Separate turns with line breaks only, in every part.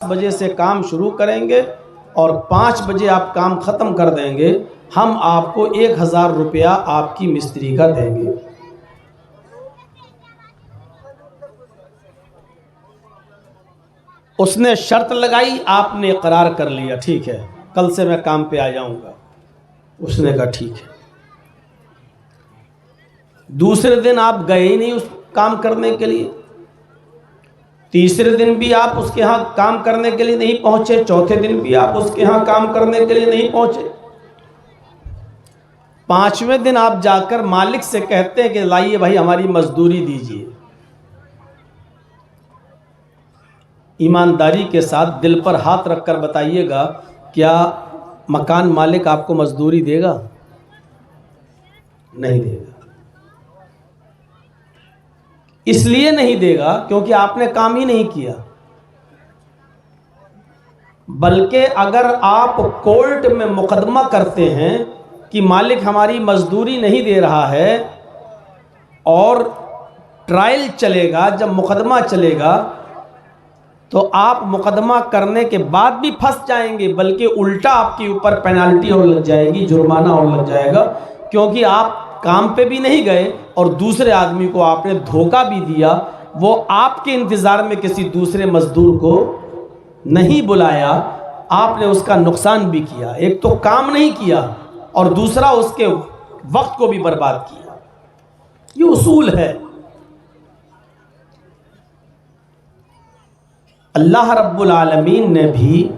بجے سے کام شروع کریں گے اور 5 بجے آپ کام ختم کر دیں گے، ہم آپ کو 1000 روپیہ آپ کی مستری کا دیں گے۔ اس نے شرط لگائی، آپ نے اقرار کر لیا، ٹھیک ہے کل سے میں کام پہ آ جاؤں گا۔ اس نے کہا ٹھیک ہے۔ دوسرے دن آپ گئے ہی نہیں اس کام کرنے کے لیے، تیسرے دن بھی آپ اس کے ہاں کام کرنے کے لیے نہیں پہنچے، چوتھے دن بھی آپ اس کے ہاں کام کرنے کے لیے نہیں پہنچے، 5ویں دن آپ جا کر مالک سے کہتے ہیں کہ لائیے بھائی ہماری مزدوری دیجیے۔ ایمانداری کے ساتھ دل پر ہاتھ رکھ کر بتائیے گا، کیا مکان مالک آپ کو مزدوری دے گا؟ نہیں دے گا۔ اس لیے نہیں دے گا کیونکہ آپ نے کام ہی نہیں کیا، بلکہ اگر آپ کورٹ میں مقدمہ کرتے ہیں کہ مالک ہماری مزدوری نہیں دے رہا ہے، اور ٹرائل چلے گا، جب مقدمہ چلے گا تو آپ مقدمہ کرنے کے بعد بھی پھنس جائیں گے، بلکہ الٹا آپ کے اوپر پینالٹی اور لگ جائے گی، جرمانہ اور لگ جائے گا، کیونکہ آپ کام پہ بھی نہیں گئے اور دوسرے آدمی کو آپ نے دھوکہ بھی دیا۔ وہ آپ کے انتظار میں کسی دوسرے مزدور کو نہیں بلایا، آپ نے اس کا نقصان بھی کیا، ایک تو کام نہیں کیا اور دوسرا اس کے وقت کو بھی برباد کیا۔ یہ اصول ہے۔ اللہ رب العالمین نے بھی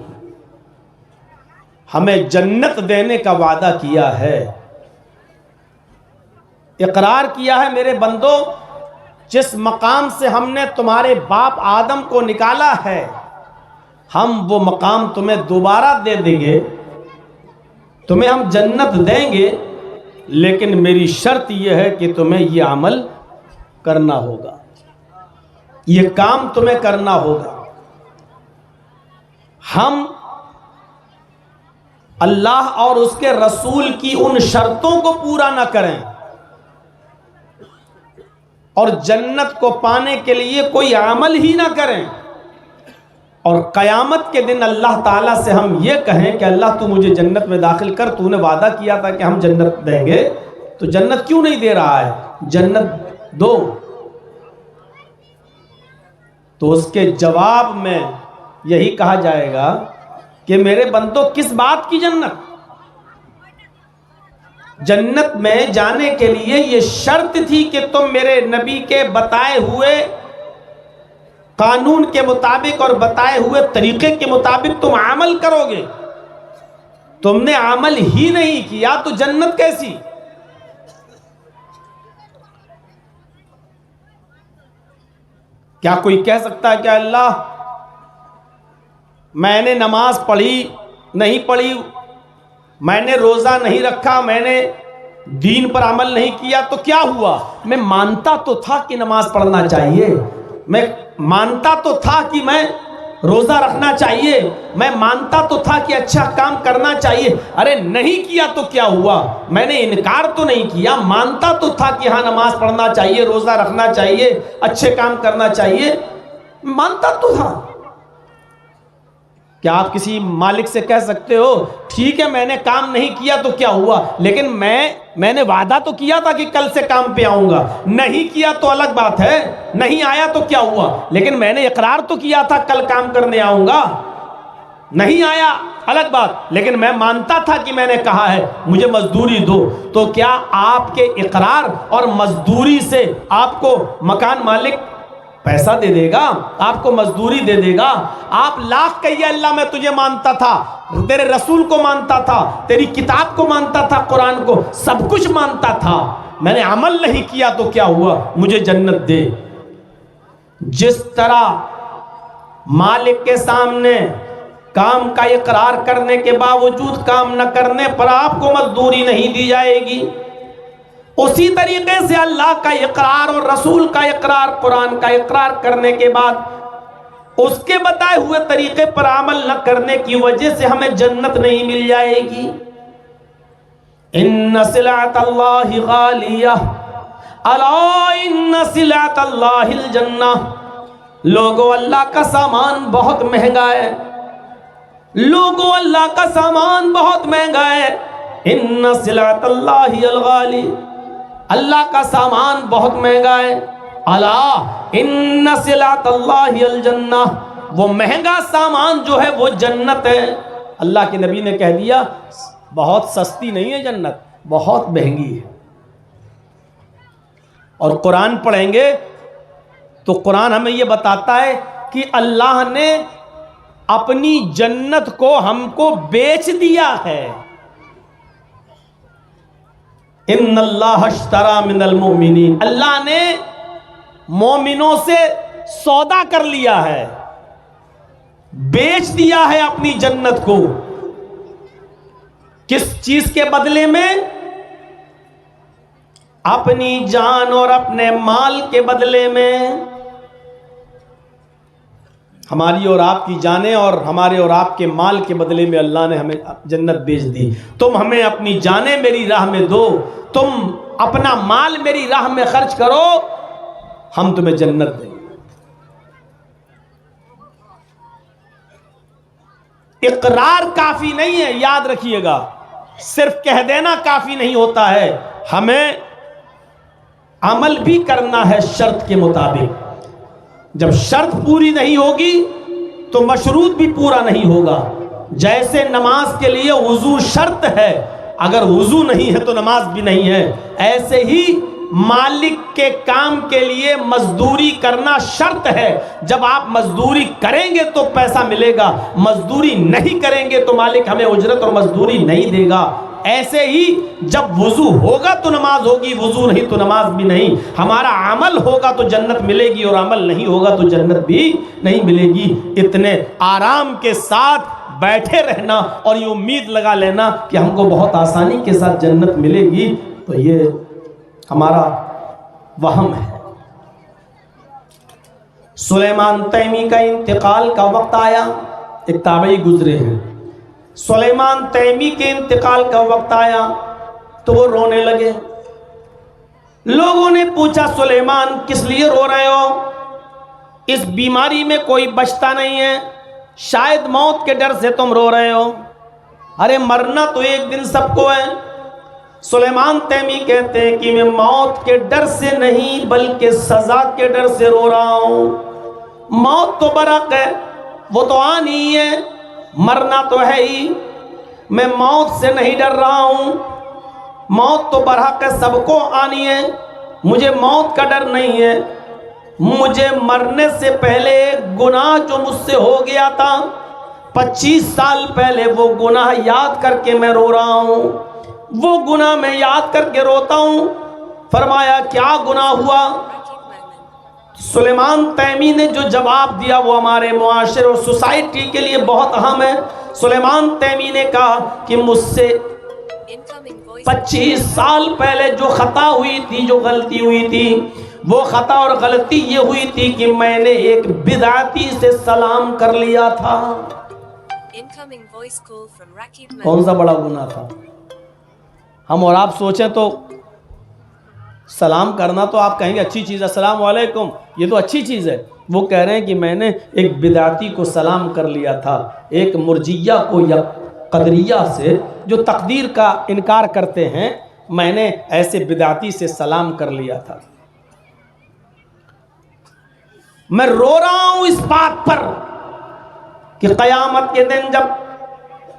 ہمیں جنت دینے کا وعدہ کیا ہے، اقرار کیا ہے، میرے بندو جس مقام سے ہم نے تمہارے باپ آدم کو نکالا ہے، ہم وہ مقام تمہیں دوبارہ دے دیں گے، تمہیں ہم جنت دیں گے، لیکن میری شرط یہ ہے کہ تمہیں یہ عمل کرنا ہوگا، یہ کام تمہیں کرنا ہوگا۔ ہم اللہ اور اس کے رسول کی ان شرطوں کو پورا نہ کریں اور جنت کو پانے کے لیے کوئی عمل ہی نہ کریں، اور قیامت کے دن اللہ تعالیٰ سے ہم یہ کہیں کہ اللہ تو مجھے جنت میں داخل کر، تو نے وعدہ کیا تھا کہ ہم جنت دیں گے، تو جنت کیوں نہیں دے رہا ہے؟ جنت دو۔ تو اس کے جواب میں یہی کہا جائے گا کہ میرے بندو کس بات کی جنت؟ جنت میں جانے کے لیے یہ شرط تھی کہ تم میرے نبی کے بتائے ہوئے قانون کے مطابق اور بتائے ہوئے طریقے کے مطابق تم عمل کرو گے، تم نے عمل ہی نہیں کیا تو جنت کیسی؟ کیا کوئی کہہ سکتا ہے کہ اللہ میں نے نماز پڑھی نہیں پڑھی، میں نے روزہ نہیں رکھا، میں نے دین پر عمل نہیں کیا تو کیا ہوا؟ میں مانتا تو تھا کہ نماز پڑھنا چاہیے، میں مانتا تو تھا کہ میں روزہ رکھنا چاہیے، میں مانتا تو تھا کہ اچھا کام کرنا چاہیے، ارے نہیں کیا تو کیا ہوا؟ میں نے انکار تو نہیں کیا، مانتا تو تھا کہ ہاں نماز پڑھنا چاہیے، روزہ رکھنا چاہیے، اچھے کام کرنا چاہیے، مانتا تو تھا۔ کیا آپ کسی مالک سے کہہ سکتے ہو ٹھیک ہے میں نے کام نہیں کیا تو کیا ہوا، لیکن میں نے وعدہ تو کیا تھا کہ کل سے کام پہ آؤں گا، نہیں کیا تو الگ بات ہے، نہیں آیا تو کیا ہوا، لیکن میں نے اقرار تو کیا تھا کل کام کرنے آؤں گا، نہیں آیا الگ بات، لیکن میں مانتا تھا کہ میں نے کہا ہے مجھے مزدوری دو۔ تو کیا آپ کے اقرار اور مزدوری سے آپ کو مکان مالک پیسہ دے دے گا، آپ کو مزدوری دے دے گا؟ آپ لاکھ کہیے اللہ میں تجھے مانتا تھا، تیرے رسول کو مانتا تھا، تیری کتاب کو مانتا تھا، قرآن کو، سب کچھ مانتا تھا، میں نے عمل نہیں کیا تو کیا ہوا؟ مجھے جنت دے۔ جس طرح مالک کے سامنے کام کا اقرار کرنے کے باوجود کام نہ کرنے پر آپ کو مزدوری نہیں دی جائے گی، اسی طریقے سے اللہ کا اقرار اور رسول کا اقرار، قرآن کا اقرار کرنے کے بعد اس کے بتائے ہوئے طریقے پر عمل نہ کرنے کی وجہ سے ہمیں جنت نہیں مل جائے گی۔ ان سلعۃ اللہ غالیہ الا ان سلعۃ اللہ الجنہ، لوگوں اللہ کا سامان بہت مہنگا ہے، لوگوں اللہ کا سامان بہت مہنگا ہے، ان سلعۃ اللہ الغالی، اللہ کا سامان بہت مہنگا ہے، الا ان سلعۃ اللہ الجنہ، وہ مہنگا سامان جو ہے وہ جنت ہے۔ اللہ کے نبی نے کہہ دیا بہت سستی نہیں ہے جنت، بہت مہنگی ہے۔ اور قرآن پڑھیں گے تو قرآن ہمیں یہ بتاتا ہے کہ اللہ نے اپنی جنت کو ہم کو بیچ دیا ہے۔ ان اللہ اشترى من المؤمنین، اللہ نے مومنوں سے سودا کر لیا ہے، بیچ دیا ہے اپنی جنت کو۔ کس چیز کے بدلے میں؟ اپنی جان اور اپنے مال کے بدلے میں۔ ہماری اور آپ کی جانیں اور ہمارے اور آپ کے مال کے بدلے میں اللہ نے ہمیں جنت بیچ دی۔ تم ہمیں اپنی جانیں میری راہ میں دو، تم اپنا مال میری راہ میں خرچ کرو، ہم تمہیں جنت دیں۔ اقرار کافی نہیں ہے، یاد رکھیے گا، صرف کہہ دینا کافی نہیں ہوتا ہے، ہمیں عمل بھی کرنا ہے شرط کے مطابق۔ جب شرط پوری نہیں ہوگی تو مشروط بھی پورا نہیں ہوگا۔ جیسے نماز کے لیے وضو شرط ہے، اگر وضو نہیں ہے تو نماز بھی نہیں ہے، ایسے ہی مالک کے کام کے لیے مزدوری کرنا شرط ہے۔ جب آپ مزدوری کریں گے تو پیسہ ملے گا، مزدوری نہیں کریں گے تو مالک ہمیں اجرت اور مزدوری نہیں دے گا۔ ایسے ہی جب وضو ہوگا تو نماز ہوگی، وضو نہیں تو نماز بھی نہیں۔ ہمارا عمل ہوگا تو جنت ملے گی اور عمل نہیں ہوگا تو جنت بھی نہیں ملے گی۔ اتنے آرام کے ساتھ بیٹھے رہنا اور یہ امید لگا لینا کہ ہم کو بہت آسانی کے ساتھ جنت ملے گی، تو یہ ہمارا وہم ہے۔ سلیمان تیمی کا انتقال کا وقت آیا، ایک تابعی گزرے ہیں، سلیمان تیمی کے انتقال کا وقت آیا تو وہ رونے لگے۔ لوگوں نے پوچھا سلیمان کس لیے رو رہے ہو؟ اس بیماری میں کوئی بچتا نہیں ہے، شاید موت کے ڈر سے تم رو رہے ہو۔ ارے مرنا تو ایک دن سب کو ہے۔ سلیمان تیمی کہتے ہیں کہ میں موت کے ڈر سے نہیں بلکہ سزا کے ڈر سے رو رہا ہوں۔ موت تو برحق ہے، وہ تو آنی ہی ہے، مرنا تو ہے ہی، میں موت سے نہیں ڈر رہا ہوں۔ موت تو برحق ہے، سب کو آنی ہے، مجھے موت کا ڈر نہیں ہے۔ مجھے مرنے سے پہلے ایک گناہ جو مجھ سے ہو گیا تھا 25 سال پہلے، وہ گناہ یاد کر کے میں رو رہا ہوں، وہ گناہ میں یاد کر کے روتا ہوں۔ فرمایا کیا گناہ ہوا؟ سلیمان تیمی نے جو جواب دیا وہ ہمارے معاشرے اور سوسائٹی کے لیے بہت اہم ہے۔ سلیمان تیمی نے کہا کہ مجھ سے 25 سال پہلے جو خطا ہوئی تھی، جو غلطی ہوئی تھی، وہ خطا اور غلطی یہ ہوئی تھی کہ میں نے ایک بدعتی سے سلام کر لیا تھا۔ کون سا بڑا گناہ تھا؟ ہم اور آپ سوچیں تو سلام کرنا تو آپ کہیں گے اچھی چیز ہے، السلام علیکم، یہ تو اچھی چیز ہے۔ وہ کہہ رہے ہیں کہ میں نے ایک بدعتی کو سلام کر لیا تھا، ایک مرجیہ کو یا قدریہ سے جو تقدیر کا انکار کرتے ہیں، میں نے ایسے بدعتی سے سلام کر لیا تھا۔ میں رو رہا ہوں اس بات پر کہ قیامت کے دن جب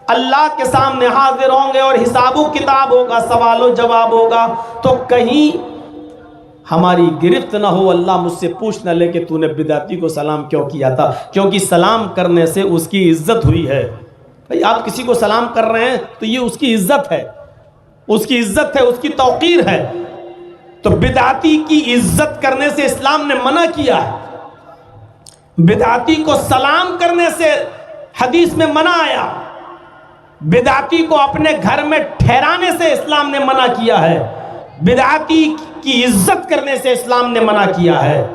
اللہ کے سامنے حاضر ہوں گے اور حساب و کتاب ہوگا، سوال و جواب ہوگا، تو کہیں ہماری گرفت نہ ہو، اللہ مجھ سے پوچھ نہ لے کہ تو نے بدعتی کو سلام کیوں کیا تھا، کیونکہ سلام کرنے سے اس کی عزت ہوئی ہے۔ بھئی آپ کسی کو سلام کر رہے ہیں تو یہ اس کی عزت ہے، اس کی عزت ہے، اس کی توقیر ہے۔ تو بدعتی کی عزت کرنے سے اسلام نے منع کیا ہے، بدعتی کو سلام کرنے سے حدیث میں منع آیا، بدعتی کو اپنے گھر میں ٹھہرانے سے اسلام نے منع کیا ہے، بدعتی کی عزت کرنے سے اسلام نے منع کیا ہے۔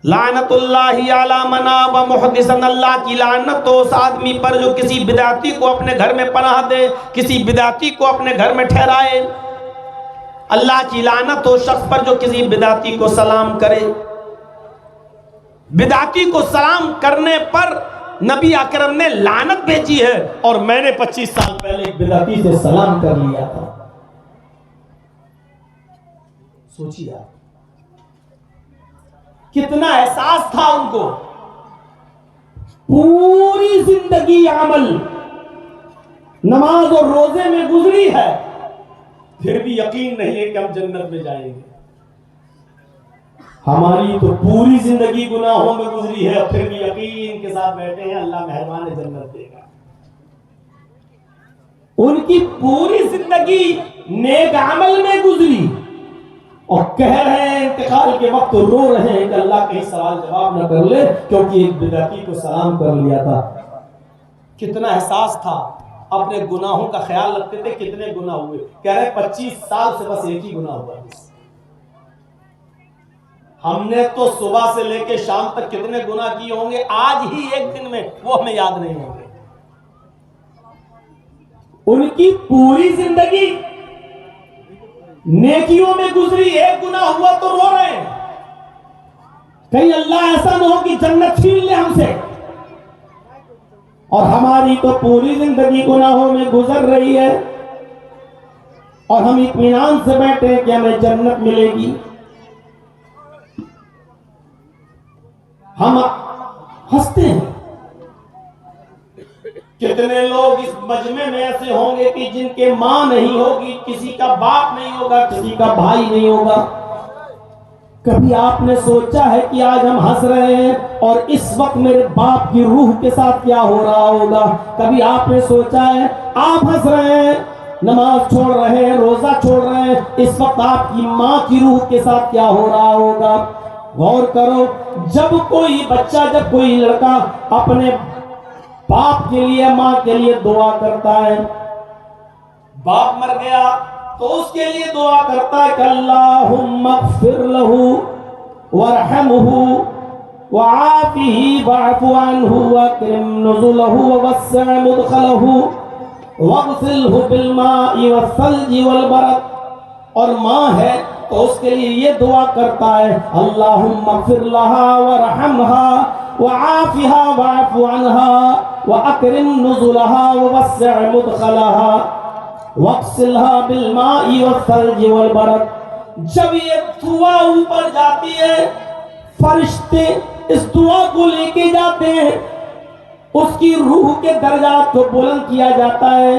لعنت اللہ علی من آب محدثا، اللہ کی لعنت تو اس آدمی پر جو کسی بدعتی کو اپنے گھر میں پناہ دے، کسی بدعتی کو اپنے گھر میں ٹھہرائے۔ اللہ کی لعنت ہو شخص پر جو کسی بدعتی کو سلام کرے. بدعتی کو سلام کرنے پر نبی اکرم نے لعنت بھیجی ہے، اور میں نے 25 سال پہلے ایک بدعتی سے سلام کر لیا تھا. سوچیے آپ کتنا احساس تھا ان کو. پوری زندگی عمل نماز اور روزے میں گزری ہے، پھر بھی یقین نہیں ہے کہ ہم جنت میں جائیں گے. ہماری تو پوری زندگی گناہوں میں گزری ہے، پھر بھی یقین کے ساتھ بیٹھے ہیں اللہ مہربان جنت دے گا. ان کی پوری زندگی نیک عمل میں گزری، اور کہہ رہے ہیں انتقال کے وقت رو رہے ہیں کہ اللہ کہیں سوال جواب نہ کر لے کیونکہ ایک بدعتی کو سلام کر لیا تھا. کتنا احساس تھا. اپنے گناہوں کا خیال رکھتے تھے. کتنے گناہ ہوئے؟ کہہ رہے 25 سال سے بس ایک ہی گناہ ہوا. ہم نے تو صبح سے لے کے شام تک کتنے گناہ کیے ہوں گے، آج ہی ایک دن میں وہ ہمیں یاد نہیں ہوں گے. ان کی پوری زندگی نیکیوں میں گزری، ایک گناہ ہوا تو رو رہے ہیں. کہیں اللہ ایسا نہ ہو کہ جنت چھین لے ہم سے. اور ہماری تو پوری زندگی گناہوں میں گزر رہی ہے، اور ہم اطمینان سے بیٹھے ہیں کہ ہمیں جنت ملے گی. ہم ہنستے ہیں. کتنے لوگ اس مجمع میں ایسے ہوں گے کہ جن کے ماں نہیں ہوگی، کسی کا باپ نہیں ہوگا، کسی کا بھائی نہیں ہوگا. کبھی آپ نے سوچا ہے کہ آج ہم ہنس رہے ہیں اور اس وقت میرے باپ کی روح کے ساتھ کیا ہو رہا ہوگا؟ کبھی آپ نے سوچا ہے آپ ہنس رہے ہیں، نماز چھوڑ رہے ہیں، روزہ چھوڑ رہے ہیں، اس وقت آپ کی ماں کی روح کے ساتھ کیا ہو رہا ہوگا؟ غور کرو. جب کوئی بچہ، جب کوئی لڑکا اپنے باپ کے لیے، ماں کے لیے دعا کرتا ہے، باپ مر گیا تو اس کے لیے دعا کرتا ہے کہ اللہم اغفر لہ وارحمہ وعافہ واعف عنہ واکرم نزلہ ووسع مدخلہ واغسلہ بالماء والثلج والبرد. اور ماں ہے تو اس کے لیے یہ دعا کرتا ہے اللہم اغفر لہا ورحمہا وعافہا واعف عنہا واکرم نزلہا ووسع مدخلہا واغسلہا بالماء والثلج والبرد. جب یہ دعا اوپر جاتی ہے، فرشتے اس دعا کو لے کے جاتے ہیں، اس کی روح کے درجات کو بلند کیا جاتا ہے،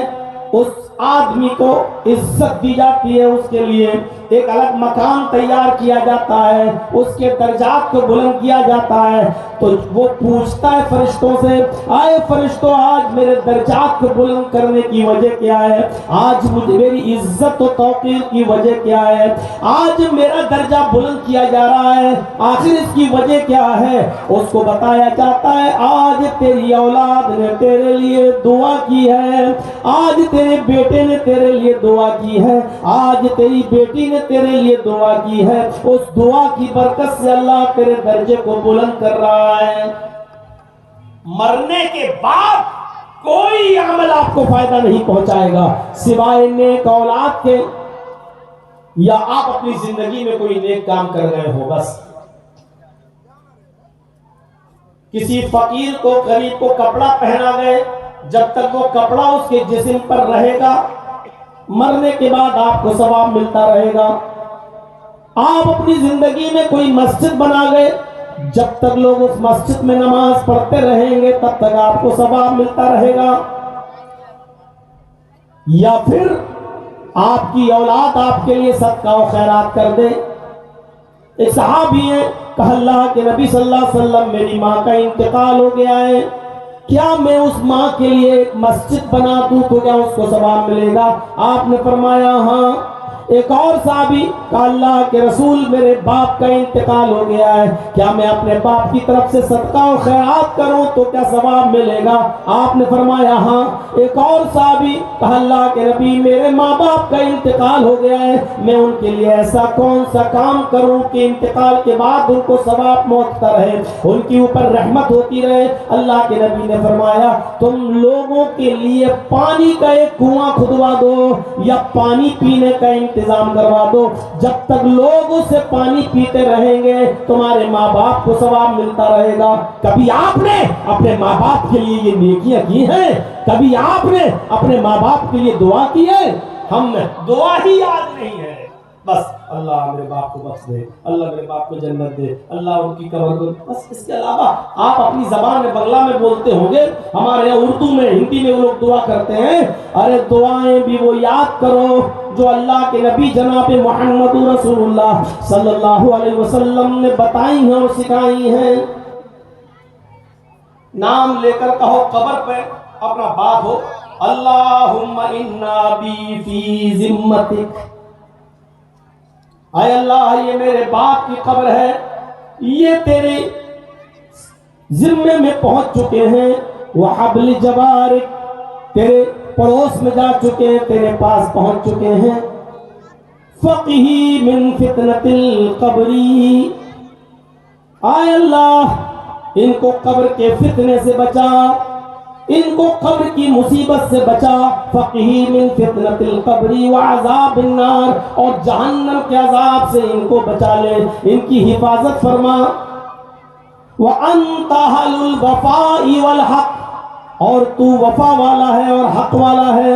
اس آدمی کو عزت دی جاتی ہے، اس کے لیے ایک الگ مقام تیار کیا جاتا ہے، اس کے درجات کو بلند کیا جاتا ہے. تو وہ پوچھتا ہے فرشتوں سے، آئے فرشتوں آج میرے درجات کو بلند کرنے کی وجہ کیا ہے؟ آج مجھے میری عزت و توقیر کی وجہ کیا ہے؟ آج میرا درجہ بلند کیا جا رہا ہے، آخر اس کی وجہ کیا ہے؟ اس کو بتایا جاتا ہے آج تیری اولاد نے تیرے لیے دعا کی ہے، آج تیرے بیٹے نے تیرے لیے دعا کی ہے، آج تیری بیٹی نے تیرے لیے دعا کی ہے. اس دعا کی برکت سے اللہ تیرے درجے کو بلند کر رہا ہے. مرنے کے بعد کوئی عمل آپ کو فائدہ نہیں پہنچائے گا سوائے نیک اولاد کے، یا آپ اپنی زندگی میں کوئی نیک کام کر رہے ہو. بس کسی فقیر کو، غریب کو کپڑا پہنا گئے، جب تک وہ کپڑا اس کے جسم پر رہے گا، مرنے کے بعد آپ کو ثواب ملتا رہے گا. آپ اپنی زندگی میں کوئی مسجد بنا گئے، جب تک لوگ اس مسجد میں نماز پڑھتے رہیں گے تب تک آپ کو ثواب ملتا رہے گا. یا پھر آپ کی اولاد آپ کے لیے صدقہ و خیرات کر دے. ایک صحابی ہے، کہا اللہ کے نبی صلی اللہ علیہ وسلم میری ماں کا انتقال ہو گیا ہے، کیا میں اس ماں کے لیے ایک مسجد بنا دوں تو کیا اس کو ثواب ملے گا؟ آپ نے فرمایا ہاں. ایک اور صحابی کہا اللہ کے رسول میرے باپ کا انتقال ہو گیا ہے، کیا میں اپنے باپ کی طرف سے صدقہ و خیرات کروں تو کیا ثواب ملے گا؟ آپ نے فرمایا ہاں. ایک اور صحابی کہا اللہ کے نبی میرے ماں باپ کا انتقال ہو گیا ہے، میں ان کے لیے ایسا کون سا کام کروں کہ انتقال کے بعد ان کو ثواب پہنچتا رہے، ان کے اوپر رحمت ہوتی رہے؟ اللہ کے نبی نے فرمایا تم لوگوں کے لیے پانی کا ایک کنواں کھدوا دو یا پانی پینے کا انتظام کروا دو. جب تک لوگ اسے پانی پیتے رہیں گے تمہارے ماں باپ کو ثواب ملتا رہے گا. کبھی آپ نے اپنے ماں باپ کے لیے یہ نیکیاں کی ہیں؟ کبھی آپ نے اپنے ماں باپ کے لیے دعا کی ہے؟ ہم نے دعا ہی یاد نہیں ہے. بس اللہ میرے باپ کو بخش دے، اللہ میرے باپ کو جنت دے، اللہ ان کی قبر کو، بس اس کے علاوہ آپ اپنی زبان میں بنگلہ میں بولتے ہوں گے، ہمارے یہاں اردو میں ہندی میں وہ لوگ دعا کرتے ہیں. ارے دعائیں بھی وہ یاد کرو جو اللہ کے نبی جناب محمد رسول اللہ صلی اللہ علیہ وسلم نے بتائی ہیں اور سکھائی ہیں. نام لے کر کہو قبر پہ اپنا باپ ہو، اللہم انا بی فی ذمتک، اے اللہ یہ میرے باپ کی قبر ہے، یہ تیرے ذمے میں پہنچ چکے ہیں. وحبل جوارک، تیرے پڑوس میں جا چکے ہیں، تیرے پاس پہنچ چکے ہیں. فقہی من فتنۃ القبر، اے اللہ ان کو قبر کے فتنے سے بچا، ان کو قبر کی مصیبت سے بچا. فقہی من فتنۃ القبر وعذاب النار، اور جہنم کے عذاب سے ان کو بچا لے، ان کی حفاظت فرما. وَأَنْتَ أَهْلُ الْوَفَاءِ وَالْحَقِّ، اور تو وفا والا ہے اور حق والا ہے.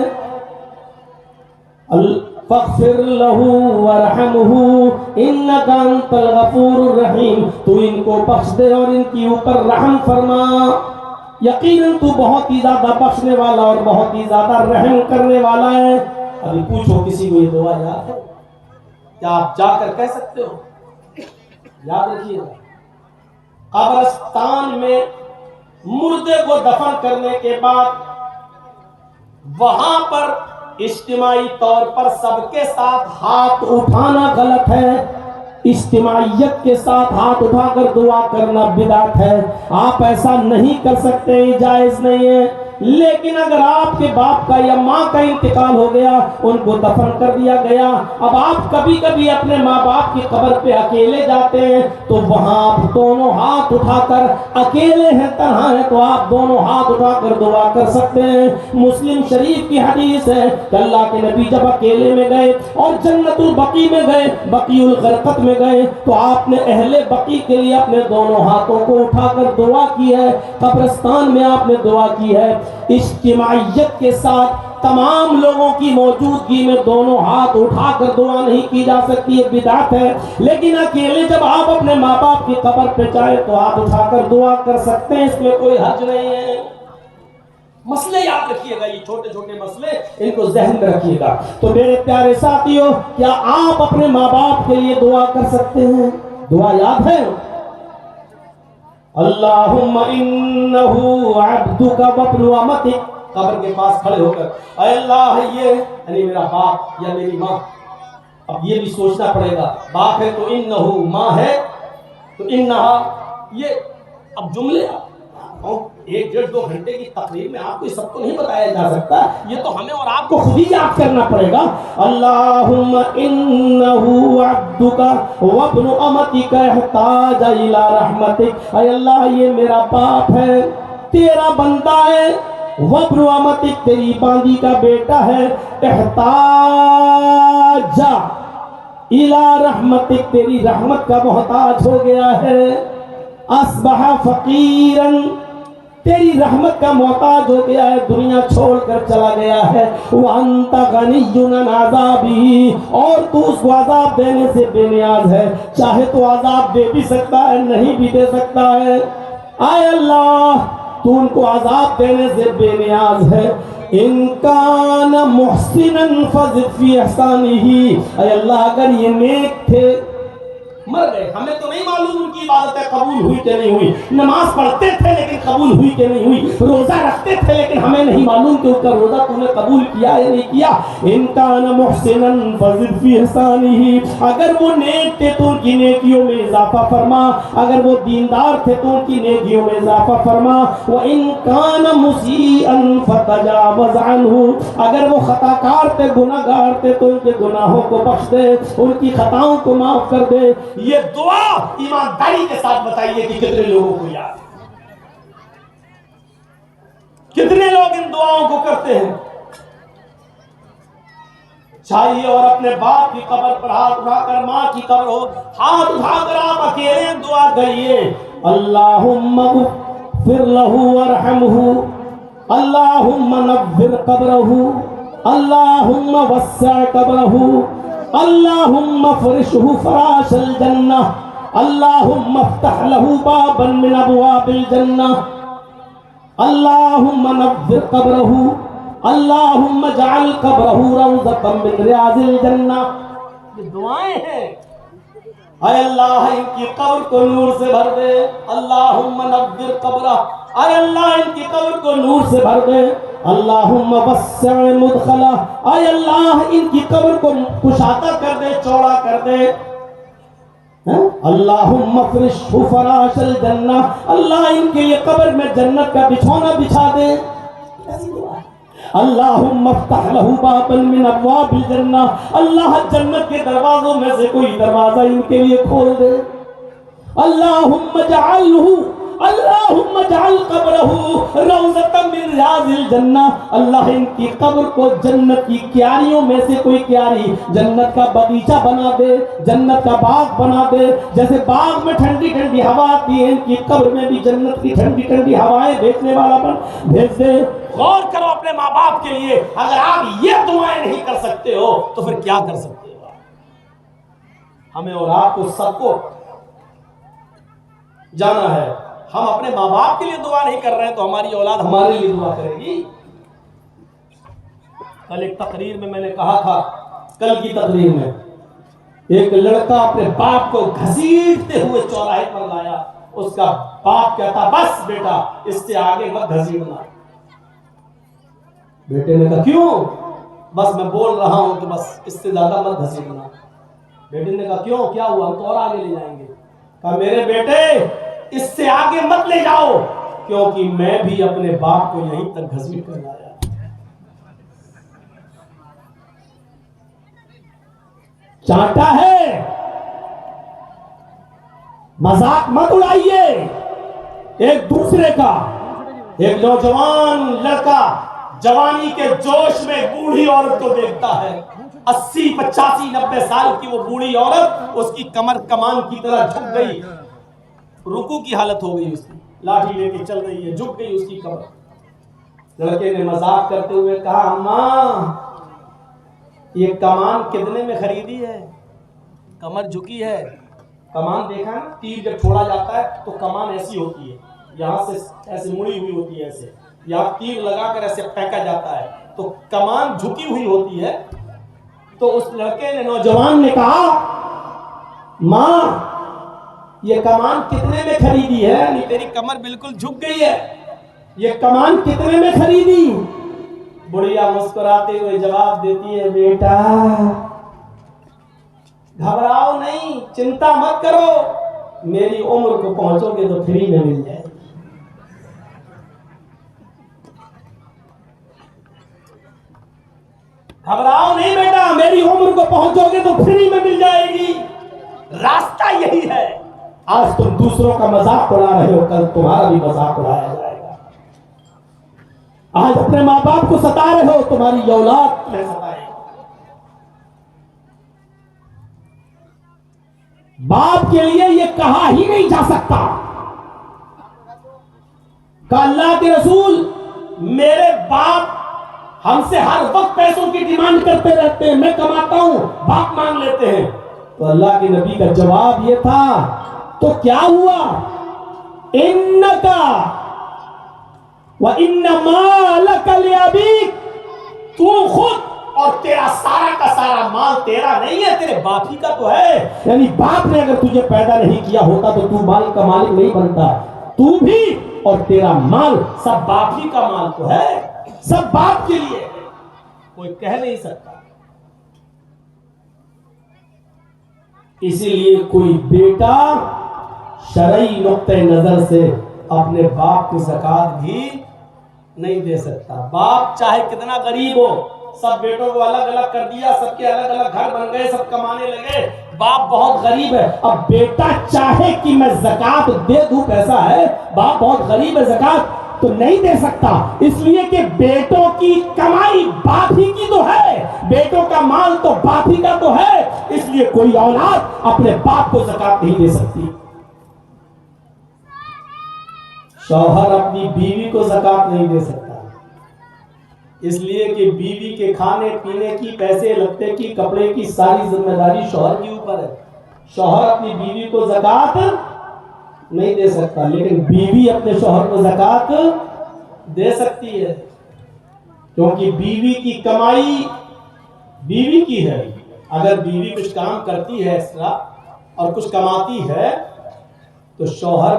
فاغفر له وارحمه انك انت الغفور الرحیم، تو ان کو بخش دے اور ان کی اوپر رحم فرما، یقیناً تو بہت ہی زیادہ بخشنے والا اور بہت ہی زیادہ رحم کرنے والا ہے. ابھی پوچھو کسی کو یہ دعا یاد ہے؟ کیا آپ جا کر کہہ سکتے ہو؟ یاد رکھیے گا، قبرستان میں مردے کو دفن کرنے کے بعد وہاں پر اجتماعی طور پر سب کے ساتھ ہاتھ اٹھانا غلط ہے. اجتماعیت کے ساتھ ہاتھ اٹھا کر دعا کرنا بدعت ہے. آپ ایسا نہیں کر سکتے، جائز نہیں ہے. لیکن اگر آپ کے باپ کا یا ماں کا انتقال ہو گیا، ان کو دفن کر دیا گیا، اب آپ کبھی کبھی اپنے ماں باپ کی قبر پہ اکیلے جاتے ہیں تو وہاں آپ دونوں ہاتھ اٹھا کر، اکیلے ہیں تنہا ہیں تو آپ دونوں ہاتھ اٹھا کر دعا کر سکتے ہیں. مسلم شریف کی حدیث ہے کہ اللہ کے نبی جب اکیلے میں گئے اور جنت البقیع میں گئے، بقیع الغرقد میں گئے، تو آپ نے اہل بقیع کے لیے اپنے دونوں ہاتھوں کو اٹھا کر دعا کی ہے. قبرستان میں آپ نے دعا کی ہے. اجتماعیت کے ساتھ تمام لوگوں کی موجودگی میں دونوں ہاتھ اٹھا کر دعا نہیں کی جا سکتی، یہ بدعت ہے. لیکن اکیلے جب آپ اپنے ماں باپ کی قبر پہ جائیں تو ہاتھ اٹھا کر دعا کر سکتے ہیں، اس میں کوئی حرج نہیں ہے. مسئلے یاد رکھیے گا، یہ چھوٹے چھوٹے مسئلے ان کو ذہن میں رکھیے گا. تو میرے پیارے ساتھیوں، کیا آپ اپنے ماں باپ کے لیے دعا کر سکتے ہیں؟ دعا یاد ہے؟ اللہم انہو عبدک وابن امتک، قبر کے پاس کھڑے ہو کر اے اللہ یہ یعنی میرا باپ یا میری ماں. اب یہ بھی سوچنا پڑے گا، باپ ہے تو انہو، ماں ہے تو انہا. یہ اب جملے 1-1.5-2 گھنٹے کی تقریر میں آپ کو یہ سب کو نہیں بتایا جا سکتا، یہ تو ہمیں اور آپ کو خود ہی یاد کرنا پڑے گا. اللہم انہو عبدک وابن امتک احتاج الی رحمتک، اے اللہ یہ میرا باپ ہے، تیرا بندہ ہے، وابن امتک تیری باندی کا بیٹا ہے، احتاج الی رحمتک تیری رحمت کا محتاج ہو گیا ہے، اصبح فقیرا تیری رحمت کا محتاج ہو گیا ہے، دنیا چھوڑ کر چلا گیا ہے. وَأَنْتَ غَنِيٌّ عَنْ عَذَابِهِ، اور تو اس کو عذاب دینے سے بے نیاز ہے، چاہے تو عذاب دے بھی سکتا ہے، نہیں بھی دے سکتا ہے. اے اللہ تو ان کو عذاب دینے سے بے نیاز ہے. ان کان محسنا فزد فی احسانہ، اے اللہ اگر یہ نیک تھے، مر گئے، ہمیں تو نہیں معلوم ان کی عبادتیں قبول ہوئی کہ نہیں ہوئی، نماز پڑھتے تھے لیکن قبول ہوئی کہ نہیں ہوئی، روزہ رکھتے تھے لیکن ہمیں نہیں معلوم کہ ان کا روزہ تو نے قبول کیا یا نہیں کیا. ان کان محسنا فزد فی احسانہ، اگر وہ نیک تھے تو ان کی نیکیوں میں اضافہ فرما، اگر وہ دیندار تھے تو ان کی نیکیوں میں اضافہ فرما. وان کان مسیئا فتجاوز عنہ، اگر وہ خطا کار تھے، گناہ گار تھے تو ان کے گناہوں کو بخش دے، ان کی خطاؤں کو معاف کر دے. یہ دعا ایمانداری کے ساتھ بتائیے کہ کتنے لوگوں کو یاد ہے، کتنے لوگ ان دعاؤں کو کرتے ہیں. چاہیے اور اپنے باپ کی قبر پر ہاتھ اٹھا کر، ماں کی قبر ہو، ہاتھ اٹھا کر آپ اکیلے دعا کریے، اللہم اغفر لہ وارحمہ، اللہم نور قبرہ، اللہم وسع قبرہ، اللہم فرشہ فراش الجنہ، اللہم افتح لہ بابا من ابواب الجنہ، اللہم نور قبرہ، اللہم اجعل قبرہ روضۃ من ریاض الجنہ۔ یہ دعائیں ہیں۔ اے اللہ ان کی قبر کو نور سے بھر دے، اللہم نور قبرہ، اے اللہ ان کی قبر کو نور سے بھر دے، اللہم وسع مدخلہ، اے اللہ ان کی قبر کو کشادہ کر دے، چوڑا کر دے، اللہم افرشہ فراش الجنہ، اللہ ان کے لیے قبر میں جنت کا بچھونا بچھا دے، اللہم افتح لہ بابا من ابواب الجنہ، اللہ جنت کے دروازوں میں سے کوئی دروازہ ان کے لیے کھول دے، اللہم اجعل قبرہ روضۃ من ریاض الجنہ، اللہ ان کی قبر کو جنت کی کیاریوں میں سے کوئی کیاری، جنت کا باغیچہ بنا دے، جنت کا باغ بنا دے، جیسے باغ میں ٹھنڈی ٹھنڈی ہوا آتی ہے، ان کی قبر میں بھی جنت کی ٹھنڈی ٹھنڈی ہوائیں بھیجنے والا بھیج دے۔ غور کرو اپنے ماں باپ کے لیے، اگر آپ یہ دعائیں نہیں کر سکتے ہو تو پھر کیا کر سکتے ہو؟ ہمیں اور آپ کو سب کو جانا ہے، ہم اپنے ماں باپ کے لیے دعا نہیں کر رہے ہیں تو ہماری اولاد ہمارے لیے دعا کرے گی۔ کل ایک تقریر میں نے کہا تھا، کل کی تقریر میں ایک لڑکا اپنے باپ کو گھسیٹتے ہوئے چوراہے پر لایا، اس کا باپ کہتا بس بیٹا اس سے آگے مت گھسیٹنا۔ بیٹے نے کہا کیوں؟ بس میں بول رہا ہوں کہ بس اس سے زیادہ مت گھسیٹنا۔ بیٹے نے کہا کیوں، کیا ہوا؟ ہم تو اور آگے لے جائیں گے۔ کہا میرے بیٹے اس سے آگے مت لے جاؤ، کیونکہ میں بھی اپنے باپ کو یہیں تک گھسیٹ کر لایا۔ چاہتا ہے مذاق مت اڑائیے ایک دوسرے کا۔ ایک نوجوان لڑکا جوانی کے جوش میں بوڑھی عورت کو دیکھتا ہے، 80 85 90 سال کی وہ بوڑھی عورت، اس کی کمر کمان کی طرح جھک گئی، رکوع کی حالت ہو گئی، اس کی لاٹھی لے کے چل رہی ہے، جھک گئی اس کی کمر۔ لڑکے نے مذاق کرتے ہوئے کہا اماں یہ کمان کتنے میں خریدی ہے؟ کمر جھکی ہے۔ کمان دیکھا نا، تیر جب چھوڑا جاتا ہے تو کمان ایسی ہوتی ہے، یہاں سے ایسے مڑی ہوئی ہوتی ہے، ایسے یہاں تیر لگا کر ایسے پھینکا جاتا ہے، تو کمان جھکی ہوئی ہوتی ہے۔ تو اس لڑکے نے، نوجوان نے کہا ماں یہ کمان کتنے میں خریدی ہے؟ یعنی تیری کمر بالکل جھک گئی ہے، یہ کمان کتنے میں خریدی؟ بڑھیا مسکراتے ہوئے جواب دیتی ہے بیٹا گھبراؤ نہیں، چنتا مت کرو، میری عمر کو پہنچو گے تو فری میں مل جائے گی۔ گھبراؤ نہیں بیٹا، میری عمر کو پہنچو گے تو فری میں مل جائے گی۔ راستہ یہی ہے۔ آج تم دوسروں کا مذاق اڑا رہے ہو، کل تمہارا بھی مذاق اڑایا جائے گا۔ آج اپنے ماں باپ کو ستا رہے ہو، تمہاری اولاد تمہیں ستائے گی۔ باپ کے لیے یہ کہا ہی نہیں جا سکتا کہ اللہ کے رسول میرے باپ ہم سے ہر وقت پیسوں کی ڈیمانڈ کرتے رہتے ہیں، میں کماتا ہوں باپ مانگ لیتے ہیں۔ تو اللہ کے نبی کا جواب یہ تھا تو کیا ہوا؟ انکا وَإِنَّ مَالَكَ لِأَبِيكَ، تو خود اور تیرا سارا کا سارا مال تیرا نہیں ہے، تیرے باپ ہی کا تو ہے۔ یعنی باپ نے اگر تجھے پیدا نہیں کیا ہوتا تو تو مال کا مالک نہیں بنتا، تو بھی اور تیرا مال سب باپ ہی کا مال تو ہے، سب باپ کے لیے ہے، کوئی کہہ نہیں سکتا۔ اسی لیے کوئی بیٹا شرعی نقطہ نظر سے اپنے باپ کو زکوٰۃ بھی نہیں دے سکتا۔ باپ چاہے کتنا غریب ہو، سب بیٹوں کو الگ الگ کر دیا، سب کے الگ الگ گھر بن گئے، سب کمانے لگے، باپ بہت غریب ہے، اب بیٹا چاہے کہ میں زکوٰۃ دے دوں، پیسہ ہے، باپ بہت غریب ہے، زکوٰۃ تو نہیں دے سکتا، اس لیے کہ بیٹوں کی کمائی باپ ہی کی تو ہے، بیٹوں کا مال تو باپ ہی کا تو ہے، اس لیے کوئی اولاد اپنے باپ کو زکات نہیں دے سکتی۔ شوہر اپنی بیوی کو زکات نہیں دے سکتا، اس لیے کہ بیوی کے کھانے پینے کی، پیسے لتے کی، کپڑے کی ساری ذمہ داری شوہر کے اوپر ہے۔ شوہر اپنی بیوی کو زکات نہیں دے سکتا، لیکن بیوی اپنے شوہر کو زکات دے سکتی ہے، کیونکہ بیوی کی کمائی بیوی کی ہے۔ اگر بیوی کچھ کام کرتی ہے ایکسٹرا اور کچھ کماتی ہے تو شوہر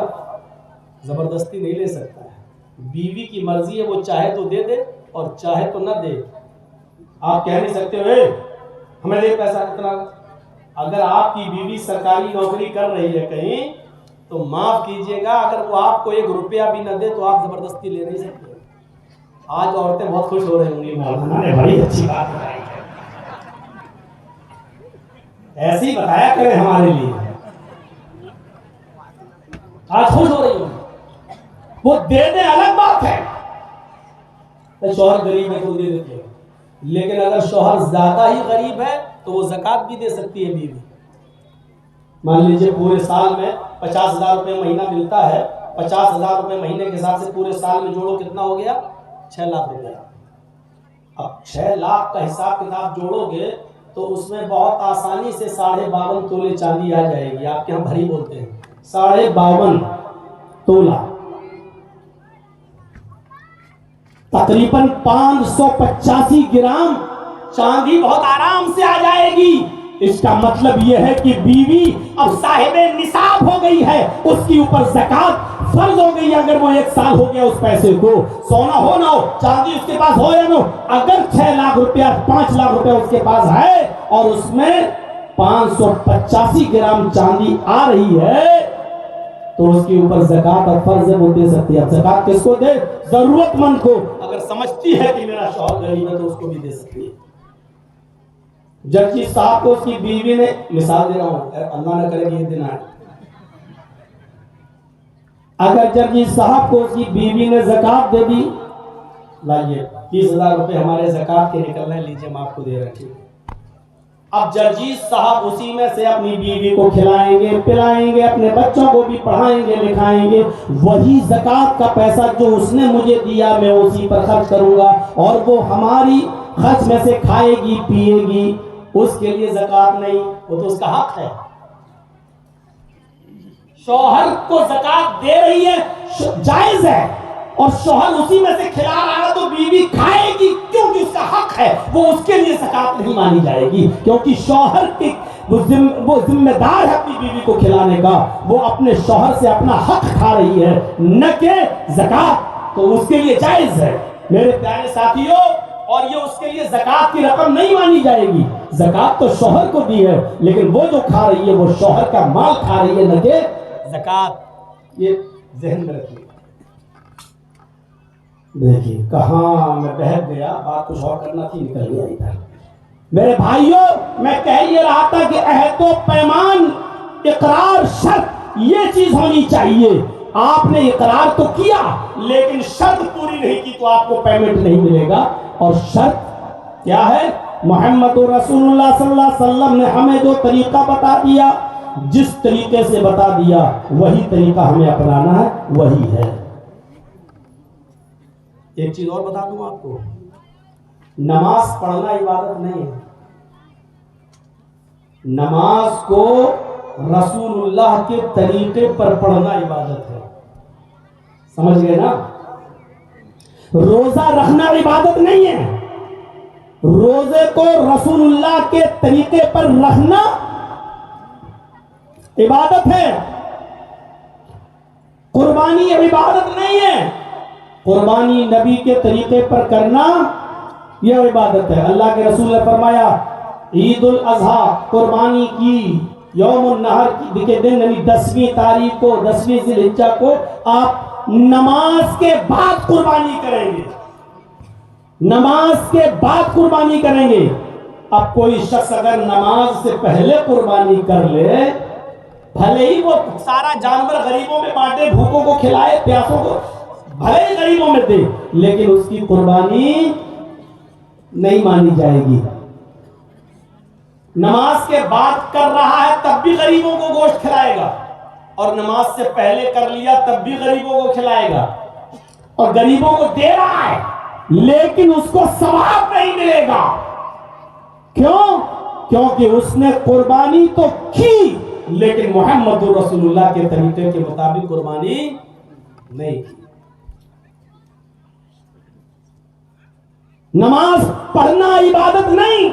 زبردستی نہیں لے سکتا ہے، بیوی کی مرضی ہے، وہ چاہے تو دے دے اور چاہے تو نہ دے۔ آپ کہہ نہیں سکتے ہوئے ہمیں دے پیسہ اتنا۔ اگر آپ کی بیوی سرکاری نوکری کر رہی ہے کہیں تو معاف کیجئے گا، اگر وہ آپ کو 1 روپیہ بھی نہ دے تو آپ زبردستی لے نہیں سکتے۔ آج عورتیں بہت خوش ہو رہی ہوں گی، مولانا نے بڑی اچھی بات بتائی ہے، ایسے ہی بتایا کریں ہمارے لیے، آج خوش ہو رہی ہوں۔ وہ دے دے الگ بات ہے، شوہر غریب ہے تو دے دیتے ہیں، لیکن اگر شوہر زیادہ ہی غریب ہے تو وہ زکات بھی دے سکتی ہے بیوی۔ مان لیجئے پورے سال میں 50,000 روپے مہینہ ملتا ہے، 50,000 روپے مہینے کے حساب سے پورے سال میں جوڑو کتنا ہو گیا؟ 6 لاکھ روپے۔ اب 6 لاکھ کا حساب کتاب جوڑو گے تو اس میں بہت آسانی سے 52.5 تولے چاندی آ جائے گی۔ آپ کے ہم بھری بولتے ہیں، 52.5 تولہ، تقریباً 585 گرام چاندی بہت آرام سے آ جائے گی۔ اس کا مطلب یہ ہے کہ بیوی اب صاحب نصاب ہو گئی ہے، اس کی اوپر زکات فرض ہو گئی۔ اگر وہ 1 سال ہو گیا اس پیسے کو، سونا ہو نہ ہو، چاندی اس کے پاس ہو یا نہ ہو، اگر 6 لاکھ روپیہ 5 لاکھ روپیہ اس کے پاس ہے اور اس میں 585 گرام چاندی آ رہی ہے تو اس کے اوپر زکات اور فرض ہے، وہ دے سکتی ہے۔ اب زکات کس کو دے؟ ضرورت مند کو۔ اگر سمجھتی ہے کہ میرا شوہر غریب ہے تو اس کو بھی دے سکتی ہے۔ جج صاحب کو اس کی بیوی نے، مثال دے رہا ہوں، اللہ نہ کرے کہ یہ دن آئے، اگر جج صاحب کو اس کی بیوی نے زکات دے دی، لائیے 30,000 روپے ہمارے زکات کے نکلنے، لیجیے ہم آپ کو دے رہے ہیں۔ اب جرجیز صاحب اسی میں سے اپنی بیوی کو کھلائیں گے، پلائیں گے، اپنے بچوں کو بھی پڑھائیں گے، لکھائیں گے، وہی زکات کا پیسہ جو اس نے مجھے دیا میں اسی پر خرچ کروں گا، اور وہ ہماری خرچ میں سے کھائے گی پیے گی، اس کے لیے زکات نہیں، وہ تو اس کا حق ہے۔ شوہر کو زکات دے رہی ہے، جائز ہے، اور شوہر اسی میں سے کھلا رہا ہے تو بیوی کھائے گی کیونکہ اس کا حق ہے، وہ اس کے لیے زکات نہیں مانی جائے گی، کیونکہ شوہر کی وہ ذمہ دار ہے اپنی بیوی کو کھلانے کا، وہ اپنے شوہر سے اپنا حق کھا رہی ہے، نہ کہ زکات، تو اس کے لیے جائز ہے۔ میرے پیارے ساتھیوں، اور یہ اس کے لیے زکات کی رقم نہیں مانی جائے گی، زکات تو شوہر کو دی ہے، لیکن وہ جو کھا رہی ہے وہ شوہر کا مال کھا رہی ہے، نہ کہ زکات۔ یہ ذہن میں رکھیے۔ دیکھیے کہاں میں بہت گیا، بات کچھ اور کرنا تھی، نکل گیا ادھر۔ میرے بھائیوں، میں کہہ یہ رہا تھا کہ عہد و پیمان، اقرار، شرط، یہ چیز ہونی چاہیے۔ آپ نے اقرار تو کیا لیکن شرط پوری نہیں کی تو آپ کو پیمنٹ نہیں ملے گا۔ اور شرط کیا ہے؟ محمد رسول اللہ صلی اللہ علیہ وسلم نے ہمیں جو طریقہ بتا دیا، جس طریقے سے بتا دیا وہی طریقہ ہمیں اپنانا ہے، وہی ہے۔ ایک چیز اور بتا دوں آپ کو، نماز پڑھنا عبادت نہیں ہے، نماز کو رسول اللہ کے طریقے پر پڑھنا عبادت ہے، سمجھ گئے نا؟ روزہ رکھنا عبادت نہیں ہے، روزے کو رسول اللہ کے طریقے پر رکھنا عبادت ہے۔ قربانی عبادت نہیں ہے، قربانی نبی کے طریقے پر کرنا یہ عبادت ہے۔ اللہ کے رسول نے فرمایا عید الاضحیٰ، قربانی کی یوم النحر کے دن، یعنی 10ویں تاریخ کو، 10ویں ذی الحجہ کو آپ نماز کے بعد قربانی کریں گے، نماز کے بعد قربانی کریں گے۔ اب کوئی شخص اگر نماز سے پہلے قربانی کر لے، بھلے ہی وہ سارا جانور غریبوں میں بانٹے، بھوکوں کو کھلائے، پیاسوں کو، بھلے ہی غریبوں میں دے لیکن اس کی قربانی نہیں مانی جائے گی. نماز کے بعد کر رہا ہے تب بھی غریبوں کو گوشت کھلائے گا, اور نماز سے پہلے کر لیا تب بھی غریبوں کو کھلائے گا, اور غریبوں کو دے رہا ہے لیکن اس کو ثواب نہیں ملے گا. کیوں؟ کیونکہ اس نے قربانی تو کی لیکن محمد رسول اللہ کے طریقے کے مطابق قربانی نہیں کی. نماز پڑھنا عبادت نہیں,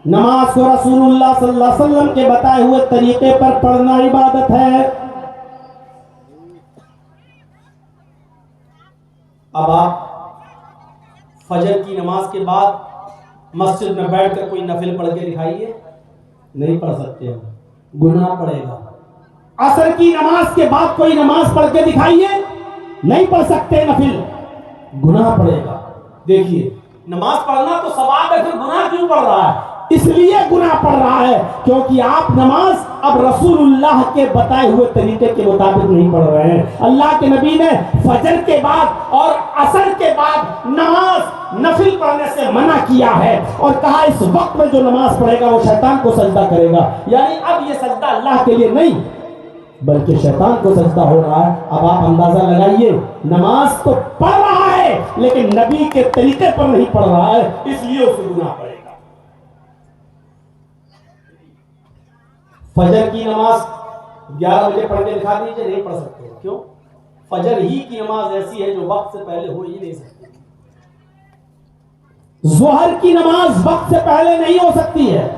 نماز کو رسول اللہ صلی اللہ علیہ وسلم کے بتائے ہوئے طریقے پر پڑھنا عبادت ہے. اب آپ فجر کی نماز کے بعد مسجد میں بیٹھ کر کوئی نفل پڑھ کے دکھائیے, نہیں پڑھ سکتے, گناہ پڑے گا. عصر کی نماز کے بعد کوئی نماز پڑھ کے دکھائیے, نہیں پڑھ سکتے نفل, گناہ پڑے گا. دیکھیے نماز پڑھنا تو ثواب ہے, پھر گناہ کیوں پڑ رہا ہے؟ اس لیے گناہ پڑ رہا ہے کیونکہ آپ نماز اب رسول اللہ کے بتائے ہوئے طریقے کے مطابق نہیں پڑھ رہے ہیں. اللہ کے نبی نے فجر کے بعد اور عصر کے بعد نماز نفل پڑھنے سے منع کیا ہے اور کہا اس وقت میں جو نماز پڑھے گا وہ شیطان کو سجدہ کرے گا. یعنی اب یہ سجدہ اللہ کے لیے نہیں بلکہ شیطان کو سجدہ ہو رہا ہے. اب آپ اندازہ لگائیے, نماز تو پڑھ رہا ہے لیکن نبی کے طریقے پر نہیں پڑھ رہا ہے, اس لیے اسے گناہ پڑے گا. فجر کی نماز 11 بجے پڑھ کے دکھا دیجیے, نہیں پڑھ سکتے. کیوں؟ فجر ہی کی نماز ایسی ہے جو وقت سے پہلے ہو ہی نہیں سکتی. ظہر کی نماز وقت سے پہلے نہیں ہو سکتی ہے.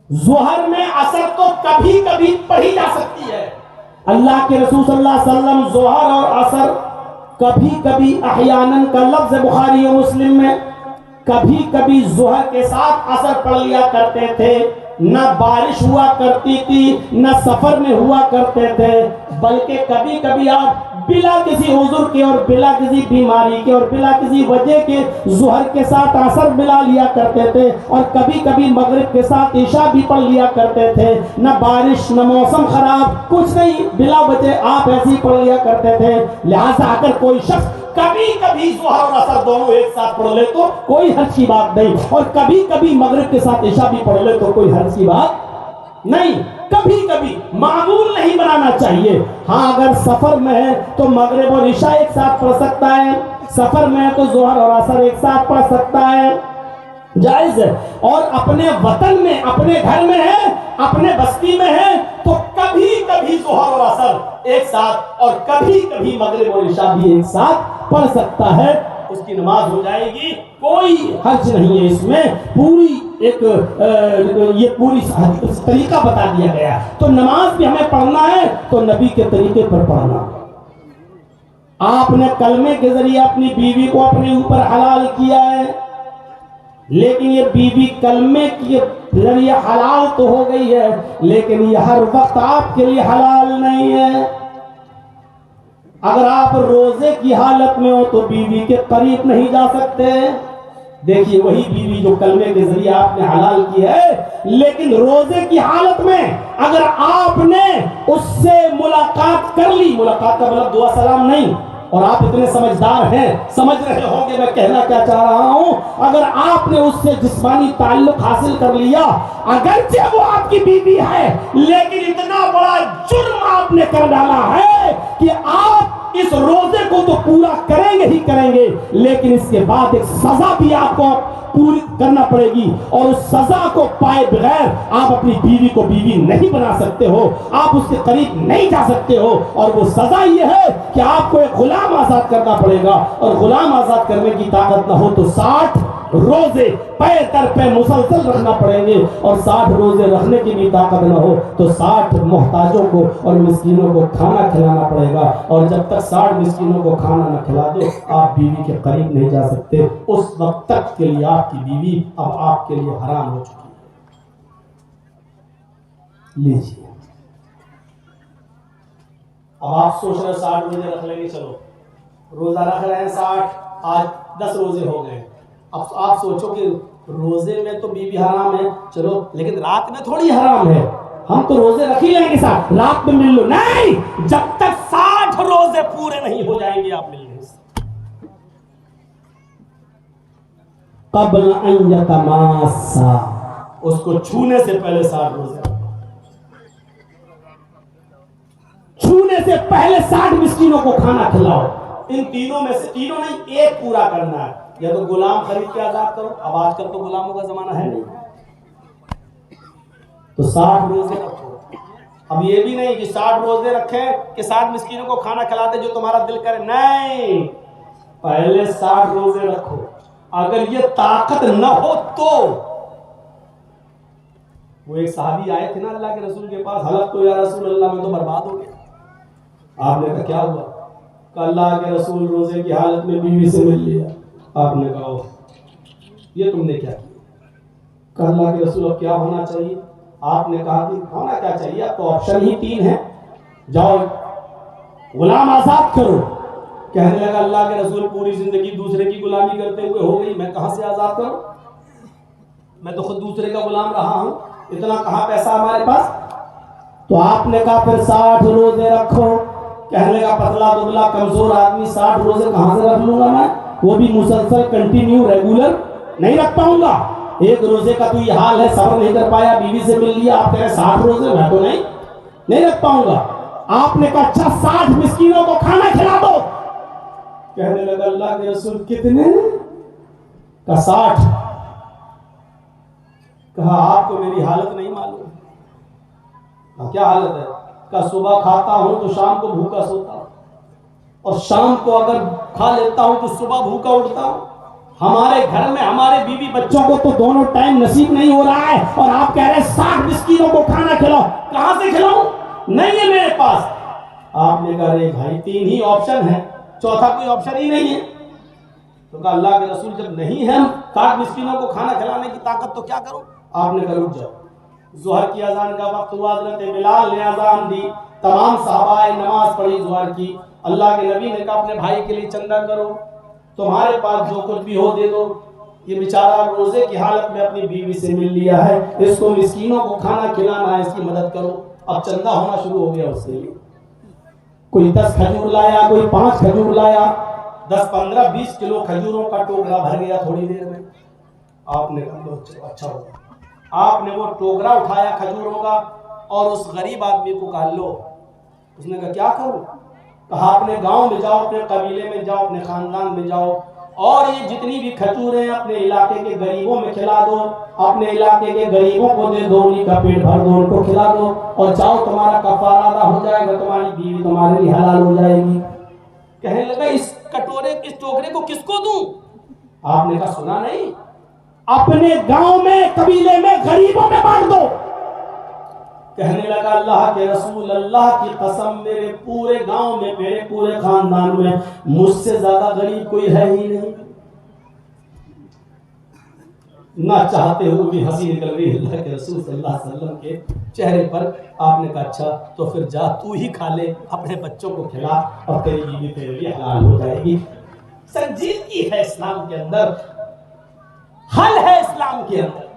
ظہر میں عصر تو کبھی کبھی پڑھی جا سکتی ہے. اللہ کے رسول صلی اللہ علیہ وسلم ظہر اور عصر کبھی کبھی احیاناً کا لفظ بخاری و مسلم میں کبھی کبھی ظہر کے ساتھ عصر پڑھ لیا کرتے تھے. نہ بارش ہوا کرتی تھی نہ سفر میں ہوا کرتے تھے, بلکہ کبھی کبھی آپ بلا کسی عذر کے اور بلا کسی بیماری کے اور بلا کسی وجہ کے ظہر کے ساتھ عصر ملا لیا کرتے تھے, اور کبھی کبھی مغرب کے ساتھ عشاء بھی پڑھ لیا کرتے تھے. نہ بارش نہ موسم خراب, کچھ نہیں, بلا وجہ آپ ایسی پڑھ لیا کرتے تھے. لہٰذا اگر کوئی شخص کبھی کبھی ظہر اور عصر دونوں ایک ساتھ پڑھ لے تو کوئی حرج کی بات نہیں, اور کبھی کبھی مغرب کے ساتھ عشاء بھی پڑھ لے تو کوئی حرج کی بات نہیں. کبھی کبھی معمول نہیں بنانا چاہیے. ہاں اگر سفر میں ہے تو مغرب اور عشاء ایک ساتھ پڑھ سکتا ہے, سفر میں ہے تو ظہر اور عصر ایک ساتھ پڑھ سکتا ہے, جائز ہے. اور اپنے وطن میں اپنے گھر میں ہے اپنے بستی میں ہے تو کبھی کبھی ظہر اور عصر ایک ساتھ اور کبھی کبھی مغرب اور عشاء بھی ایک ساتھ پڑھ سکتا ہے, اس کی نماز ہو جائے گی, کوئی حرج نہیں ہے. اس میں پوری ایک یہ پوری طریقہ بتا دیا گیا. تو نماز بھی ہمیں پڑھنا ہے تو نبی کے طریقے پر پڑھنا. آپ نے کلمے کے ذریعے اپنی بیوی کو اپنے اوپر حلال کیا ہے, لیکن یہ بیوی کلمے کے ذریعے حلال تو ہو گئی ہے لیکن یہ ہر وقت آپ کے لیے حلال نہیں ہے. اگر آپ روزے کی حالت میں ہو تو بیوی کے قریب نہیں جا سکتے. دیکھیے وہی بیوی جو کلمے کے ذریعے آپ نے حلال کی ہے, لیکن روزے کی حالت میں اگر آپ نے اس سے ملاقات کر لی, ملاقات کا مطلب دعا سلام نہیں, اور آپ اتنے سمجھدار ہیں, سمجھ رہے ہوں کہ میں کہنا کیا چاہ رہا ہوں. اگر آپ نے اس سے جسمانی تعلق حاصل کر لیا, اگرچہ وہ آپ کی بیوی ہے لیکن اتنا بڑا جرم آپ نے کر ڈالا ہے کہ آپ اس روزے کو تو پورا کریں گے ہی کریں گے, لیکن اس کے بعد ایک سزا بھی آپ کو پوری کرنا پڑے گی, اور اس سزا کو پائے بغیر آپ اپنی بیوی کو بیوی نہیں بنا سکتے ہو, آپ اس کے قریب نہیں جا سکتے ہو. اور وہ سزا یہ ہے کہ آپ کو ایک غلام آزاد کرنا پڑے گا, اور غلام آزاد کرنے کی طاقت نہ ہو تو 60 روزے پے در پہ مسلسل رکھنا پڑیں گے, اور 60 روزے رکھنے کی بھی طاقت نہ ہو تو 60 محتاجوں کو اور مسکینوں کو کھانا کھلانا پڑے گا. اور جب تک 60 مسکینوں کو کھانا نہ کھلا دو آپ بیوی کے قریب نہیں جا سکتے. اس وقت تک کے لیے آپ کی بیوی اب آپ کے لیے حرام ہو چکی ہے. لیجیے, اب آپ سوچ رہے 60 روزے رکھ لیں گے, چلو روزہ رکھ رہے ہیں 60, آج 10 روزے ہو گئے. اب آپ سوچو کہ روزے میں تو بیوی حرام ہے, چلو لیکن رات میں تھوڑی حرام ہے, ہم تو روزے رکھ ہی لیں گے, ساتھ رات میں مل لو. نہیں, جب تک قبل ان یتماسا، اس کو چھونے سے پہلے 60 روزے رکھو، چھونے سے پہلے 60 مسکینوں کو کھانا کھلاؤ۔ ان تینوں میں سے، تینوں نہیں، ایک پورا کرنا ہے، یا تو غلام خرید کے آزاد کرو، اب آج کل تو غلاموں کا زمانہ ہے نہیں، تو 60 روزے رکھو۔ اب یہ بھی نہیں کہ 60 روزے رکھیں کہ 60 مسکینوں کو کھانا کھلا دے جو تمہارا دل کرے، نہیں، پہلے 60 روزے رکھو، اگر یہ طاقت نہ ہو تو۔ وہ ایک صحابی آئے تھے نا اللہ کے رسول کے پاس، حلق تو یا رسول اللہ میں تو برباد ہو گیا۔ آپ نے کہا کیا ہوا؟ کہ اللہ کے رسول روزے کی حالت میں بیوی سے مل لیا۔ آپ نے کہا یہ تم نے کیا کیا؟ کہ اللہ کے رسول اب کیا ہونا چاہیے؟ آپ نے کہا کہ ہونا کیا چاہیے، اب تو آپشن ہی 3 ہیں، جاؤ غلام آزاد کرو۔ کہنے لگا اللہ کے رسول پوری زندگی دوسرے کی غلامی کرتے ہوئے ہو گئی، میں کہاں سے آزاد کروں؟ میں تو خود دوسرے کا غلام رہا ہوں، اتنا کہاں پیسہ ہمارے پاس؟ تو آپ نے کہا پھر 60 روزے رکھو۔ کہنے لگا پتلا دبلا کمزور آدمی 60 روزے کہاں سے رکھ لوں گا میں، وہ بھی مسلسل کنٹینیو ریگولر نہیں رکھ پاؤں گا۔ ایک روزے کا تو یہ حال ہے، صبر نہیں کر پایا، بیوی سے مل لیا، آپ کہہ رہے 60 روزے میں تو نہیں رکھ پاؤں گا۔ آپ نے کہا اچھا 60 مسکینوں کو کھانا کھلا دو۔ کہنے لگا اللہ کے رسول کتنے؟ کہا 60۔ کہا آپ کو میری حالت نہیں معلوم۔ کہا کیا حالت ہے؟ کہا صبح کھاتا ہوں تو شام کو بھوکا سوتا ہوں، اور شام کو اگر کھا لیتا ہوں تو صبح بھوکا اٹھتا ہوں۔ ہمارے گھر میں ہمارے بیوی بچوں کو تو دونوں ٹائم نصیب نہیں ہو رہا ہے، اور آپ کہہ رہے ہیں 60 مسکینوں کو کھانا کھلاؤ۔ کہاں سے کھلاؤں؟ نہیں ہے میرے پاس۔ آپ نے کہا رے بھائی 3 ہی آپشن ہیں، چوتھا کوئی آپشن ہی نہیں ہے۔ تو کہا اللہ کے رسول جب نہیں ہے 60 مسکینوں کو کھانا کھلانے کی طاقت تو کیا کروں؟ آپ نے کہا رک جاؤ، ظہر کی اذان کا وقت ہوا، حضرت بلال نے اذان دی، تمام صحابہ نماز پڑھی ظہر کی۔ اللہ کے نبی نے کہا اپنے بھائی کے لیے چندہ کرو، تمہارے پاس جو کچھ بھی ہو دے دو، یہ بیچارہ روزے کی حالت میں اپنی بیوی سے مل لیا ہے، اس کو مسکینوں کو کھانا کھلانا ہے، اس کی مدد کرو۔ اب چندہ ہونا شروع ہو گیا اس کے لیے، کوئی 10 کھجور لایا، کوئی 5 کھجور لایا، 10 15 20 کلو کھجوروں کا ٹوکرا بھر گیا تھوڑی دیر میں۔ آپ نے کہا اچھا ہوگا۔ آپ نے وہ ٹوکرا اٹھایا کھجوروں کا اور اس غریب آدمی کو کہا لو۔ اس نے کہا کیا کروں؟ کہا اپنے گاؤں میں جاؤ، اپنے قبیلے میں جاؤ، اپنے خاندان میں جاؤ، اور یہ جتنی بھی کھجوریں اپنے علاقے کے غریبوں میں کھلا دو، اپنے علاقے کے غریبوں کو دے دو، انہیں کا پیٹ بھر دو، ان کو کھلا دو، اور جاؤ تمہارا کفارہ ادا ہو جائے گا، تمہاری بیوی تمہارے لیے حلال ہو جائے گی۔ کہنے لگا اس ٹوکرے کو کس کو دوں؟ آپ نے کہا سنا نہیں، اپنے گاؤں میں قبیلے میں غریبوں میں بانٹ دو۔ کہنے لگا اللہ کے رسول اللہ کی قسم میرے پورے گاؤں میں، میرے پورے خاندان میں مجھ سے زیادہ غریب کوئی ہے ہی نہیں۔ نہ چاہتے ہوئے بھی ہنسی نکل رہی اللہ کے رسول صلی اللہ علیہ وسلم کے چہرے پر۔ آپ نے کہا اچھا تو پھر جا تو ہی کھا لے، اپنے بچوں کو کھلا، اور تیری بیوی تیرے لیے حلال ہو جائے گی۔ سنجیدگی ہے اسلام کے اندر، حل ہے اسلام کے اندر۔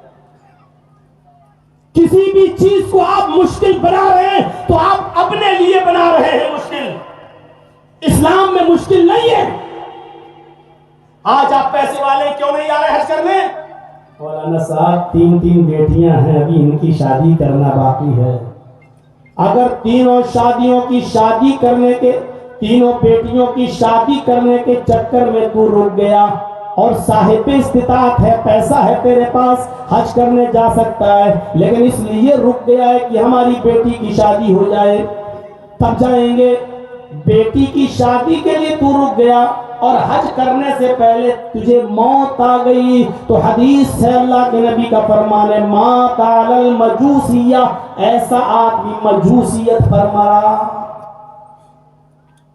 کسی بھی چیز کو آپ مشکل بنا رہے ہیں تو آپ اپنے لیے بنا رہے ہیں مشکل، اسلام میں مشکل نہیں ہے۔ آج آپ پیسے والے کیوں نہیں آ رہے حج کرنے؟ مولانا صاحب 3 بیٹیاں ہیں، ابھی ان کی شادی کرنا باقی ہے۔ اگر تینوں شادیوں کی شادی کرنے کے، تینوں بیٹیوں کی شادی کرنے کے چکر میں تو رک گیا اور صاحب استطاعت ہے، پیسہ ہے تیرے پاس، حج کرنے جا سکتا ہے، لیکن اس لیے رک گیا ہے کہ ہماری بیٹی کی شادی ہو جائے تب جائیں گے۔ بیٹی کی شادی کے لیے تو رک گیا اور حج کرنے سے پہلے تجھے موت آ گئی، تو حدیث ہے اللہ کے نبی کا فرمان ہے مات علی المجوسیہ، ایسا آدمی مجوسیت پر مرا،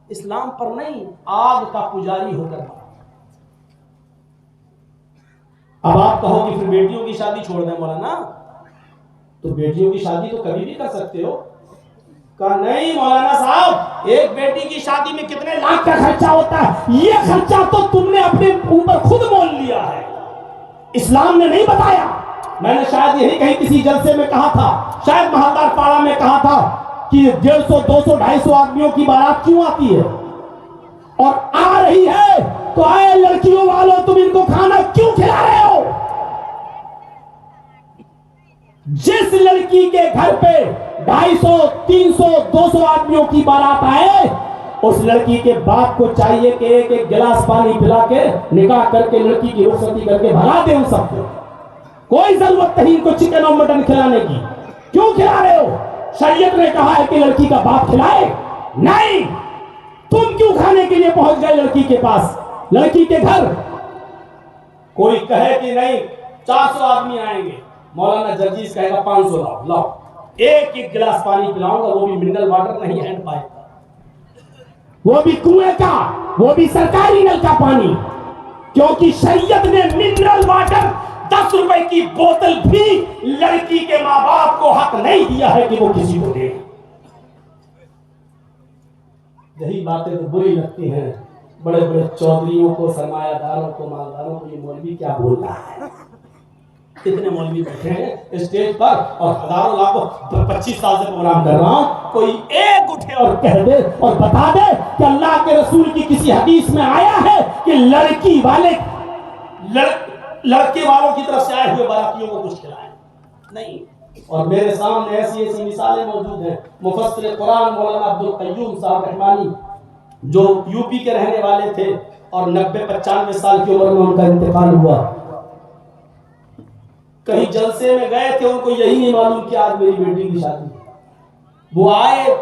اسلام پر نہیں، آگ کا پجاری ہو کر مرا۔ اب آپ کہو کہ پھر بیٹیوں کی شادی چھوڑ دیں مولانا، تو بیٹیوں کی شادی تو کبھی بھی کر سکتے ہو۔ کہا نہیں مولانا صاحب، ایک بیٹی کی شادی میں کتنے لاکھ کا خرچہ ہوتا ہے، یہ خرچہ تو تم نے اپنے اوپر خود مول لیا ہے، اسلام نے نہیں بتایا۔ میں نے شاید یہی کہیں کسی جلسے میں کہا تھا، شاید محلدار پاڑا میں کہا تھا کہ 150 200 250 آدمیوں کی بارات کیوں آتی ہے، اور آ رہی ہے تو آئے لڑکیوں والوں تم ان کو کھانا کیوں کھلا رہے ہو؟ جس لڑکی کے گھر پہ 250 300 200 آدمیوں کی بارات آئے، اس لڑکی کے باپ کو چاہیے کہ ایک ایک گلاس پانی پلا کے نکاح کر کے لڑکی کی رخصتی کر کے بھگا دیں ان سب کو. کوئی ضرورت نہیں ان کو چکن اور مٹن کھلانے کی. کیوں کھلا رہے ہو؟ شریعت نے کہا ہے کہ لڑکی کا باپ کھلائے. نہیں، تم کیوں کھانے کے لیے پہنچ گئے لڑکی کے پاس، لڑکی کے گھر؟ کوئی کہے کہ نہیں 400 آدمی آئیں گے، مولانا جرجیز کہے گا 500 لاؤ، ایک ایک گلاس پانی پلاؤں گا، وہ بھی منرل واٹر نہیں، ہینڈ پائپ کا، وہ بھی کنویں کا، وہ بھی سرکاری نل کا پانی. کیونکہ شریعت نے منرل واٹر 10 روپے کی بوتل بھی لڑکی کے ماں باپ کو حق نہیں دیا ہے کہ وہ کسی کو دے. یہی باتیں تو بری لگتی ہیں بڑے بڑے چودھریوں کو، سرمایہ داروں کو، مالداروں کو. یہ مولوی کیا بول رہا ہے؟ کتنے مولوی بیٹھے ہیں اسٹیج پر اور ہزاروں لاکھوں 25 سال سے پروگرام کر رہا ہوں، کوئی ایک اٹھے اور کہہ دے اور بتا دے کہ اللہ کے رسول کی کسی حدیث میں آیا ہے کہ لڑکی والے لڑکے والوں کی طرف سے آئے ہوئے باراتیوں کو کچھ کھلائیں؟ نہیں. اور میرے سامنے ایسی ایسی مثالیں موجود ہیں. مفسر قرآن مولانا عبدالقیوم صاحب رحمانی جو یو پی کے رہنے والے تھے اور 90-95 سال کی عمر میں ان کا انتقال ہوا. کہیں جلسے میں گئے تھے، ان کو یہی نہیں معلوم کہ آج میری بیٹی کی شادی ہے. وہ آئے،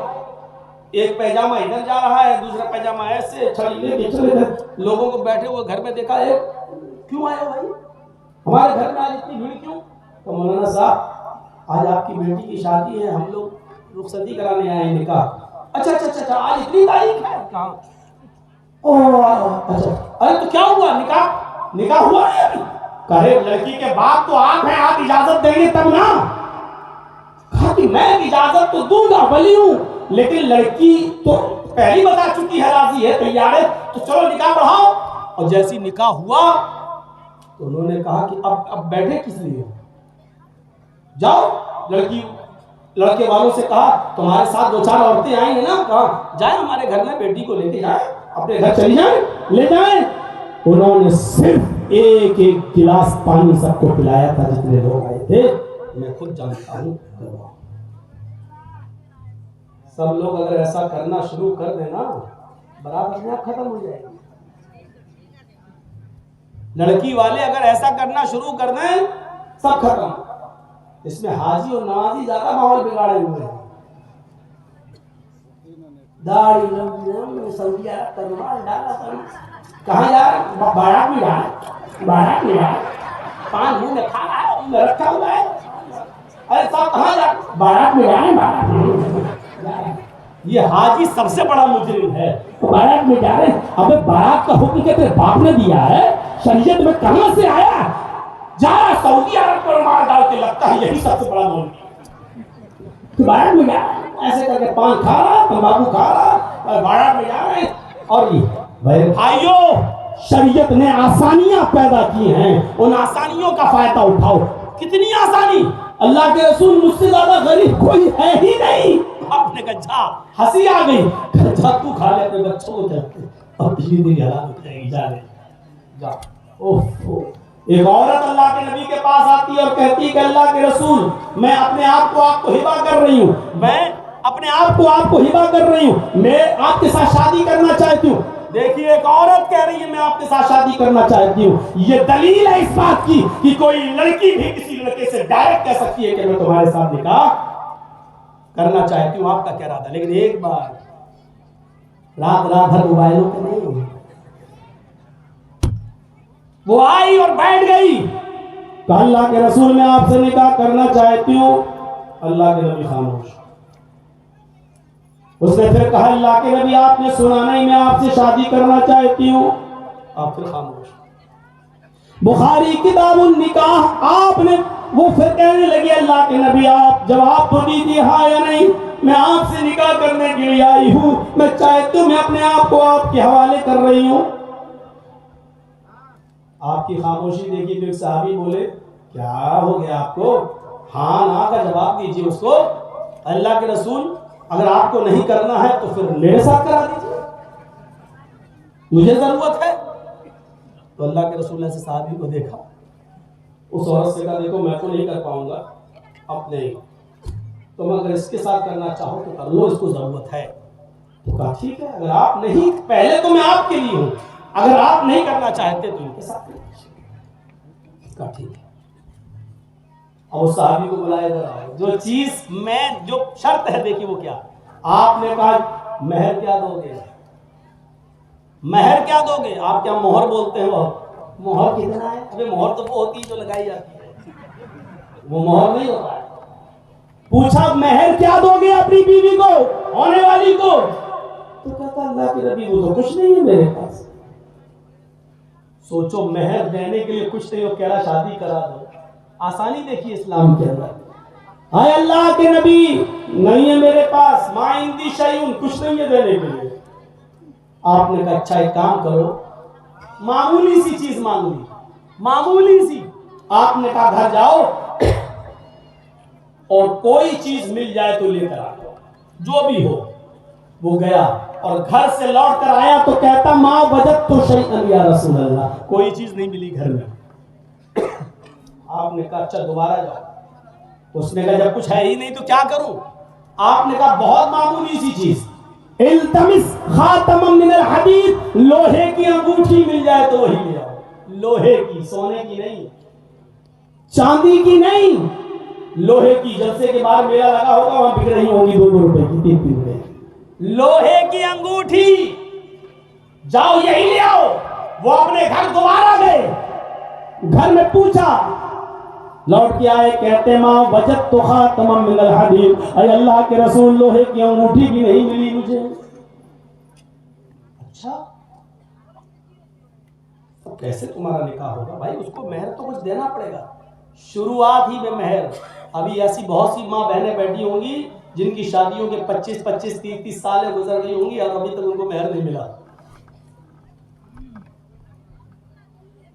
ایک پیجامہ ادھر جا رہا ہے، دوسرا پیجامہ ایسے چھڑی لے کے چلے گئے. لوگوں کو بیٹھے ہوئے گھر میں دیکھا ہے، کیوں آئے ہو بھائی، ہمارے گھر میں آج اتنی بھیڑ کیوں؟ تو مولانا صاحب آج آپ کی بیٹی کی شادی ہے، ہم لوگ رخصتی کرانے آئے ہیں، نکاح. اچھا آج اتنی تاریخ ہے؟ کہاں؟ اچھا، ارے تو کیا ہوا؟ نکاح ہوا ہے ابھی؟ کہے لڑکی کے باپ تو آپ ہیں، آپ اجازت دیں گے تب نا. کہا کہ میں اجازت تو دوں گا، ولی ہوں، لیکن لڑکی تو پہلی بتا چکی ہے، راضی ہے، تیار ہے، تو چلو نکاح بڑھاؤ. اور جیسی نکاح ہوا تو انہوں نے کہا کہ اب بیٹھے کس لیے؟ جاؤ. لڑکے والوں سے کہا تمہارے ساتھ 2-4 عورتیں آئی ہیں نا، کہا جائیں ہمارے گھر میں بیٹی کو لے کے جائیں، اپنے گھر چلی جائیں، لے جائیں. انہوں نے صرف ایک ایک گلاس پانی سب کو پلایا تھا جتنے لوگ آئے تھے. میں خود جانتا ہوں. سب لوگ اگر ایسا کرنا شروع کر دینا، برات اپنے آپ ختم ہو جائے گی. لڑکی والے اگر ایسا کرنا شروع کر دیں، سب ختم. اس میں حاجی اور نمازی زیادہ ماحول بگاڑے ہوئے ہیں. داڑھی لمبی سعودی عرب کا رومال ڈالا تھا، کہاں جا رہا؟ بارات میں جا رہا، پان منہ میں کھا رہا ہے، میں رکھا ہوا ہے. ارے صاحب کہاں جا رہا؟ بارات میں جا رہے ہیں. یہ حاجی سب سے بڑا مجرم ہے. بارات میں جا رہے ہیں. ابے بارات کا حکم کیا تیرے باپ نے دیا ہے؟ شریعت میں کہاں سے آیا؟ جا رہا سعودی عرب کو رومال ڈال کے، لگتا ہے یہی سب سے بڑا مولوی. بارات میں جا رہا ہے، ایسے کر کے پان کھا رہا، تمباکو کھا رہا، بارات میں جا رہے ہیں. اور یہ بھائیو، شریعت نے آسانیاں پیدا کی ہیں، ان آسانیوں کا فائدہ اٹھاؤ. کتنی آسانی! اللہ کے رسول مجھ سے زیادہ غریب کوئی ہے ہی نہیں. آپ نے کہا جا، ہنسی آ گئی، جا تو کھا لے اپنے بچوں کو کہتے ہیں، اور دھیرے دھیرے حالات ہو جائے گی. جا لے جا. ایک عورت اللہ کے نبی کے پاس آتی ہے اور کہتی ہے کہ اللہ کے رسول، میں اپنے آپ کو آپ کو ہبا کر رہی ہوں، میں اپنے آپ کو آپ کو ہبا کر رہی ہوں، میں آپ کے ساتھ شادی کرنا چاہتی ہوں. دیکھیے ایک عورت کہہ رہی ہے میں آپ کے ساتھ شادی کرنا چاہتی ہوں. یہ دلیل ہے اس بات کی کہ کوئی لڑکی بھی کسی لڑکے سے ڈائریکٹ کہہ سکتی ہے کہ میں تمہارے ساتھ نکاح کرنا چاہتی ہوں. آپ کا کیا ارادہ؟ لیکن ایک بار رات بھر موبائلوں پہ نہیں. وہ آئی اور بیٹھ گئی، کہا اللہ کے رسول میں آپ سے نکاح کرنا چاہتی ہوں. اللہ کے نبی خاموش. اس نے پھر کہا اللہ کے نبی آپ نے سنا نہیں، میں آپ سے شادی کرنا چاہتی ہوں. آپ پھر خاموش. بخاری کتاب النکاح آپ نے، وہ پھر کہنے لگی اللہ کے نبی آپ جواب تو دیجیے ہاں یا نہیں، میں آپ سے نکاح کرنے کے لیے آئی ہوں، میں چاہتی ہوں، میں اپنے آپ کو آپ کے حوالے کر رہی ہوں. آپ کی خاموشی دیکھی تو ایک صحابی بولے کیا ہو گیا آپ کو؟ ہاں نا کا جواب دیجیے اس کو. اللہ کے رسول اگر آپ کو نہیں کرنا ہے تو پھر میرے ساتھ کرا دیجیے، مجھے ضرورت ہے. تو اللہ کے رسول نے صحابی کو دیکھا، اس عورت سے کہا دیکھو میں تو نہیں کر پاؤں گا، اپنے تم اگر اس کے ساتھ کرنا چاہو تو کر لو، اس کو ضرورت ہے۔ تو کہا ٹھیک ہے، اگر آپ نہیں، پہلے تو میں آپ کے لیے ہوں، اگر آپ نہیں کرنا چاہتے تو ان کے ساتھ کریں۔ کہا ٹھیک ہے۔ اور اس صحابی کو بلایا جا، جو چیز میں، جو شرط ہے دیکھیے وہ کیا، آپ نے کہا مہر کیا دو گے؟ مہر کیا دو گے؟ آپ کیا مہر بولتے ہیں؟ وہ مہر کتنا ہے؟ ابھی مہر تو وہ ہوتی ہے جو لگائی جاتی ہے، وہ مہر نہیں ہوتا ہے۔ پوچھا مہر کیا دو گے اپنی بیوی کو، ہونے والی کو؟ تو کہتا اللہ کے نبی وہ تو کچھ نہیں ہے میرے پاس۔ سوچو، مہر دینے کے لیے کچھ نہیں ہو، کہہ رہا شادی کرا دو۔ آسانی دیکھیے اسلام کے اندر۔ اے اللہ کے نبی نہیں ہے میرے پاس، ما عندی شیء، کچھ نہیں ہے دینے کے لیے۔ آپ نے کہا اچھا ایک کام کرو، معمولی سی چیز مانگ لی، معمولی سی۔ آپ نے کہا گھر جاؤ اور کوئی چیز مل جائے تو لے کر آؤ، جو بھی ہو۔ وہ گیا اور گھر سے لوٹ کر آیا تو کہتا ما وجدت شیئا یا رسول اللہ، کوئی چیز نہیں ملی گھر میں۔ آپ نے کہا اچھا دوبارہ جاؤ۔ اس نے کہا جب کچھ ہے ہی نہیں تو کیا کروں؟ آپ نے کہا بہت معمولی سی چیز، التمس خاتما من الحدید، لوہے کی انگوٹھی مل جائے تو وہی لے آؤ، لوہے کی، سونے کی نہیں، چاندی کی نہیں، لوہے کی۔ جلسے کے بعد میلہ لگا ہوگا، وہاں بک رہی ہوگی 2 روپے کی، 3 روپے کی، لوہے کی انگوٹھی، جاؤ یہی لے آؤ۔ وہ اپنے گھر دوبارہ گئے، گھر میں پوچھا، لوٹ کے آئے، کہتے ماں وجدت خاتما من الحدید، اے اللہ کے رسول لوہے کی انگوٹھی بھی نہیں ملی مجھے۔ اچھا تو کیسے تمہارا نکاح ہوگا؟ بھائی اس کو مہر تو کچھ دینا پڑے گا، شروعات ہی میں مہر۔ ابھی ایسی بہت سی ماں بہنیں بیٹھی ہوں گی جن کی شادیوں کے 25 30 سالیں گزر گئی ہوں گی اور ابھی تک ان کو مہر نہیں ملا،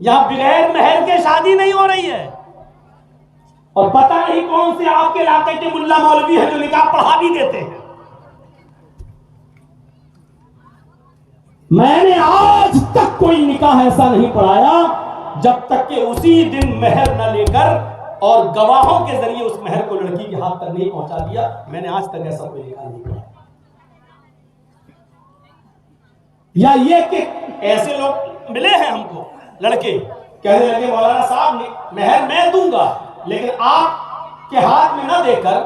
یا بغیر مہر کے شادی نہیں ہو رہی ہے، اور پتہ نہیں کون سے آپ کے علاقے کے ملا مولوی ہیں جو نکاح پڑھا بھی دیتے ہیں۔ میں نے آج تک کوئی نکاح ایسا نہیں پڑھایا جب تک کہ اسی دن مہر نہ لے کر اور گواہوں کے ذریعے اس مہر کو لڑکی کے ہاتھ تک نہیں پہنچا دیا۔ میں نے آج تک ایسا کوئی نکاح نہیں پڑھایا۔ یا یہ کہ ایسے لوگ ملے ہیں ہم کو، لڑکے کہنے لگے مولانا صاحب مہر میں دوں گا لیکن آپ کے ہاتھ میں نہ دے کر،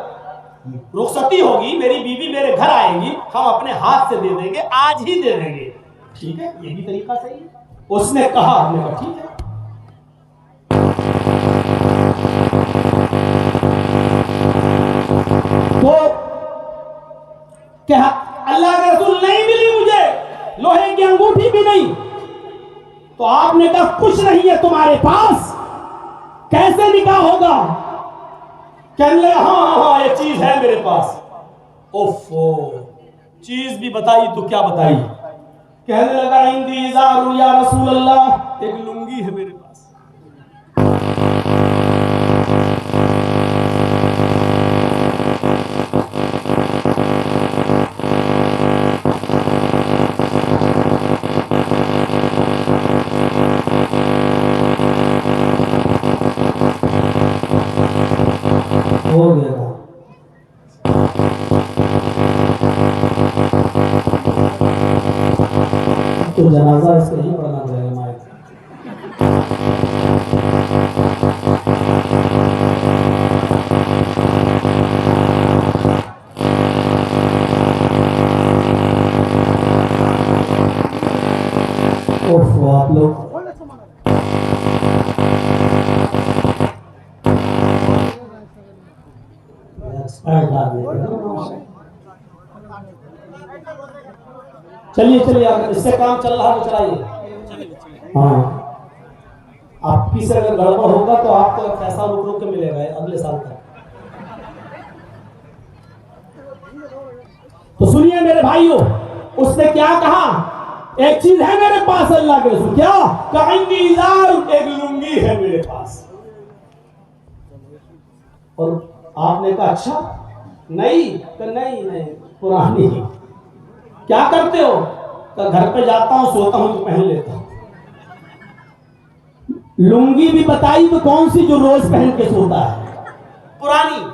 رخصتی ہوگی، میری بیوی میرے گھر آئے گی، ہم اپنے ہاتھ سے دے دیں گے، آج ہی دے دیں گے۔ ٹھیک ہے، یہ بھی طریقہ صحیح ہے۔ اس نے کہا، ہم نے کہا ٹھیک ہے۔ تو کیا اللہ کے رسول نہیں ملی مجھے، لوہے کی انگوٹھی بھی نہیں؟ تو آپ نے کہا کچھ نہیں ہے تمہارے پاس، کیسے نکاح ہوگا؟ کہنے لگا ہاں یہ چیز ہے میرے پاس۔ اوفو، چیز بھی بتائی تو کیا بتائی؟ کہنے لگا عندی ازار یا رسول اللہ، ایک لنگی ہے میرے پاس۔ ہو گیا تو جنازہ اس کا ہی پڑھنا پڑے گا مائک۔ اوہ آپ لوگ چلیے چلیے، اس سے کام چل رہا تو چلائیے۔ ہاں، آپ کی سے اگر گڑبڑ ہوگا تو آپ کو پیسہ رک رک کے ملے گا اگلے سال تک۔ تو سنیے میرے بھائیوں، اس نے کیا کہا؟ ایک چیز ہے میرے پاس، اللہ کے رسول، کیا کہ عندی ازار، ایک لنگی ہے میرے پاس۔ اور آپ نے کہا اچھا نہیں، کہ نہیں پرانی، کیا کرتے ہو؟ کہ گھر پہ جاتا ہوں، سوتا ہوں تو پہن لیتا ہوں۔ لنگی بھی بتائی تو کون سی جو روز پہن کے سوتا ہے؟ پرانی.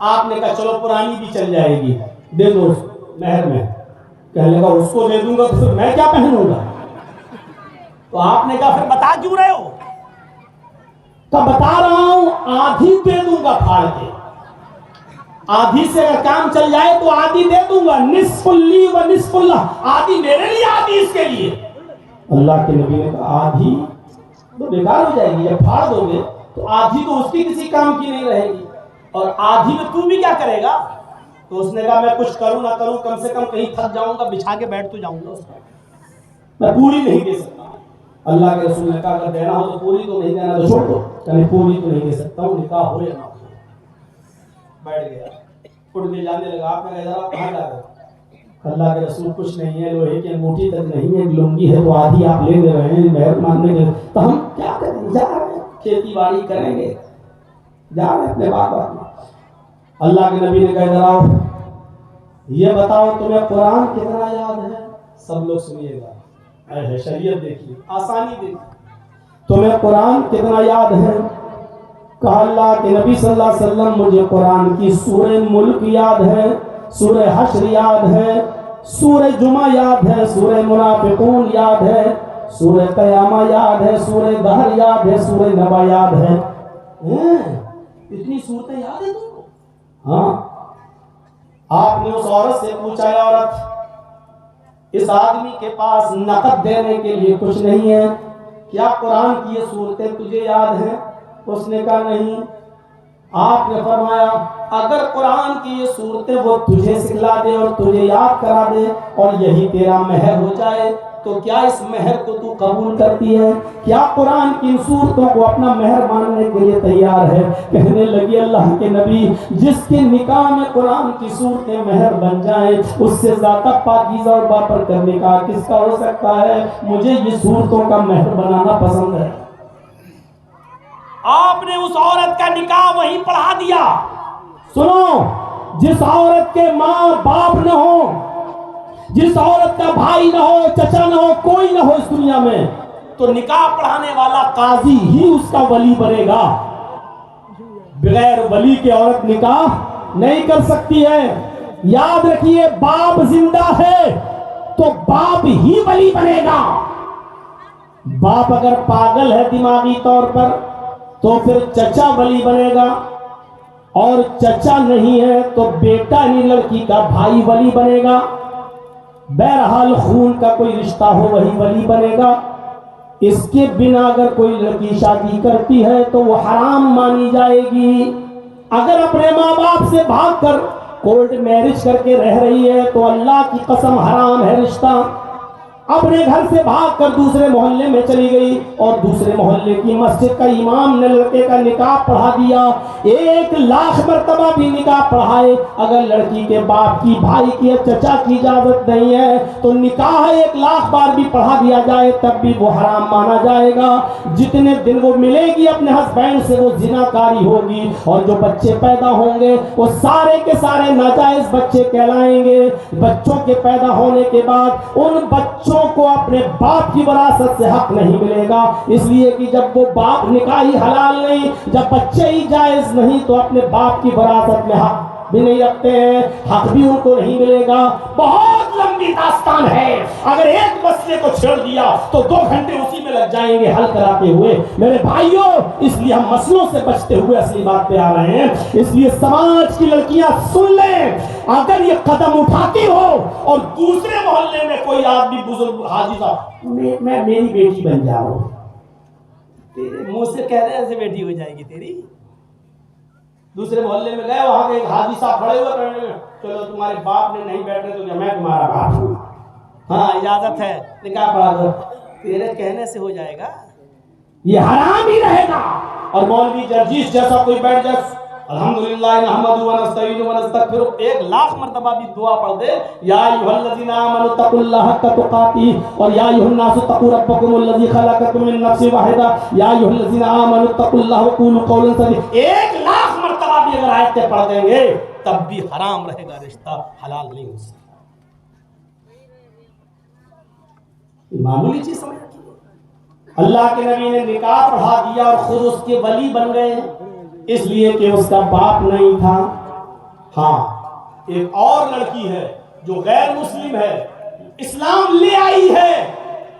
آپ نے کہا چلو پرانی بھی چل جائے گی, دے دو مہر میں. کہنے لگا اس کو دے دوں گا تو پھر میں کیا پہنوں گا؟ تو آپ نے کہا پھر بتا کیوں رہے ہو؟ تو بتا رہا ہوں آدھی دے دوں گا پھاڑ کے, آدھی سے اگر کام چل جائے تو آدھی دے دوں گا, نصف لی و نصف اللہ, آدھی میرے لیے آدھی اس کے لیے. اللہ کے نبی نے کہا آدھی تو بیکار ہو جائے گی, جب پھاڑ دو گے تو آدھی تو اس کی کسی کام کی نہیں رہے گی, اور آدھی میں تو بھی کیا کرے گا؟ تو اس نے کہا میں کچھ کروں نہ کروں, کم سے کم کہیں تھک جاؤں گا, بچھا کے بیٹھ تو جاؤں گا, میں پوری نہیں دے سکتا. اللہ کے رسول نے کہا اگر دینا ہو تو پوری, تو نہیں دینا تو چھوڑ دو. کہ پوری تو نہیں دے سکتا ہوں, نکاح ہو یا نہ ہو. بیٹھ گیا, اٹھ کے جانے لگا. آپ نے کہا کہاں جا رہے ہو؟ اللہ کے رسول کچھ نہیں ہے, لوہے کی انگوٹھی تک نہیں ہے, لنگی ہے تو آدھی آپ لے رہے ہیں مہر ماننے کے, تو ہم کیا کریں؟ جا رہے ہیں, کھیتی باڑی کریں گے, جا رہے ہیں اپنے باغ میں. اللہ کے نبی نے کہا ذرا یہ بتاؤ تمہیں قرآن کتنا یاد ہے؟ سب لوگ سنیے گا, اے شریعت دیکھیے, آسانی دیکھیے, تمہیں قرآن کتنا یاد ہے؟ کہا اللہ کے نبی صلی اللہ علیہ وسلم مجھے قرآن کی سورہ ملک یاد ہے, سورہ حشر یاد ہے, سورہ جمعہ یاد ہے, سورہ منافقون یاد ہے, سورہ قیامہ یاد ہے, سورہ دہر یاد ہے, سورہ نبا یاد ہے. اتنی صورتیں یاد ہیں تم کو؟ ہاں. آپ نے اس عورت سے پوچھا, عورت اس آدمی کے پاس نقد دینے کے لیے کچھ نہیں ہے, کیا قرآن کی یہ صورتیں تجھے یاد ہیں؟ اس نے کہا نہیں. آپ نے فرمایا اگر قرآن کی یہ صورتیں وہ تجھے سکھلا دے اور تجھے یاد کرا دے اور یہی تیرا مہر ہو جائے تو کیا اس مہر کو تو قبول کرتی ہے؟ کیا قرآن کی ان صورتوں کو اپنا مہر ماننے کے لیے تیار ہے؟ کہنے لگی اللہ کے نبی جس کے نکاح میں قرآن کی صورتیں مہر بن جائیں اس سے زیادہ پاکیزہ اور بابرکت نکاح کس کا ہو سکتا ہے؟ مجھے یہ صورتوں کا مہر بنانا پسند ہے. آپ نے اس عورت کا نکاح وہیں پڑھا دیا. سنو, جس عورت کے ماں باپ نہ ہو, جس عورت کا بھائی نہ ہو, چچا نہ ہو, کوئی نہ ہو اس دنیا میں, تو نکاح پڑھانے والا قاضی ہی اس کا ولی بنے گا. بغیر ولی کے عورت نکاح نہیں کر سکتی ہے. یاد رکھیے باپ زندہ ہے تو باپ ہی ولی بنے گا. باپ اگر پاگل ہے دماغی طور پر تو پھر چچا ولی بنے گا, اور چچا نہیں ہے تو بیٹا ہی لڑکی کا بھائی ولی بنے گا. بہرحال خون کا کوئی رشتہ ہو وہی ولی بنے گا. اس کے بنا اگر کوئی لڑکی شادی کرتی ہے تو وہ حرام مانی جائے گی. اگر اپنے ماں باپ سے بھاگ کر کورٹ میرج کر کے رہ رہی ہے تو اللہ کی قسم حرام ہے رشتہ. اپنے گھر سے بھاگ کر دوسرے محلے میں چلی گئی اور دوسرے محلے کی مسجد کا امام نے لڑکے کا نکاح پڑھا دیا, 1,00,000 مرتبہ بھی نکاح پڑھائے, اگر لڑکی کے باپ کی, بھائی کی یا چچا کی اجازت نہیں ہے تو نکاح 1,00,000 بار بھی پڑھا دیا جائے تب بھی وہ حرام مانا جائے گا. جتنے دن وہ ملے گی اپنے ہسبینڈ سے وہ زناکاری ہوگی, اور جو بچے پیدا ہوں گے وہ سارے کے سارے ناجائز بچے کہلائیں گے. بچوں کے پیدا ہونے کے بعد ان بچوں کو اپنے باپ کی وراثت سے حق نہیں ملے گا, اس لیے کہ جب وہ باپ نکاح ہی حلال نہیں, جب بچے ہی جائز نہیں تو اپنے باپ کی وراثت میں حق بھی نہیں رکھتے ہیں, حق بھی ان کو نہیں ملے گا. بہت لمبی داستان ہے, اگر ایک مسئلے کو چھیڑ دیا تو 2 گھنٹے اسی میں لگ جائیں گے حل کراتے ہوئے میرے بھائیوں. اس لیے ہم مسئلوں سے بچتے ہوئے اصلی بات پہ آ رہے ہیں. اس لیے سماج کی لڑکیاں سن لیں, اگر یہ قدم اٹھاتی ہو اور دوسرے محلے میں کوئی آدمی بزرگ حاجی صاحب میں میری بیٹی بن جاؤ, تیرے منہ سے کہہ رہے ایسے بیٹی ہو جائے گی تیری. دوسرے محلے میں گئے, وہاں کے ایک حاجی صاحب کھڑے ہوئے کہنے لگے چلو تمہارے باپ نے نہیں بیٹھنے تو میں تمہارا باپ ہوں, ہاں اجازت ہے نکاح پڑھا دو. تیرے کہنے سے ہو جائے گا, یہ حرام ہی رہے گا. اور مولوی جرجیس جیسا کوئی بیٹھ جائے الحمدللہ نحمدہ ونستعینہ ونستغفرہ 1,00,000 مرتبہ بھی دعا پڑھ دے, یا ایھا الذین آمنوا اتقوا اللہ حق تقاتہ اور یا ایھا الناس اتقوا ربکم الذی خلقکم من نفس واحدہ یا ایھا الذین آمنوا اتقوا اللہ وقولوا قولا سدیدا. 1,00,000 مرتبہ بھی اگر آیتیں پڑھ دیں گے تب بھی حرام رہے گا, رشتہ حلال نہیں ہو سکتا. معمولی چیز سمجھ رکھیے. اللہ کے نبی نے نکاح پڑھا دیا اور خود اس کے ولی بن گئے. اس لیے کہ اس کا باپ نہیں تھا. ہاں ایک اور لڑکی ہے جو غیر مسلم ہے, اسلام لے آئی ہے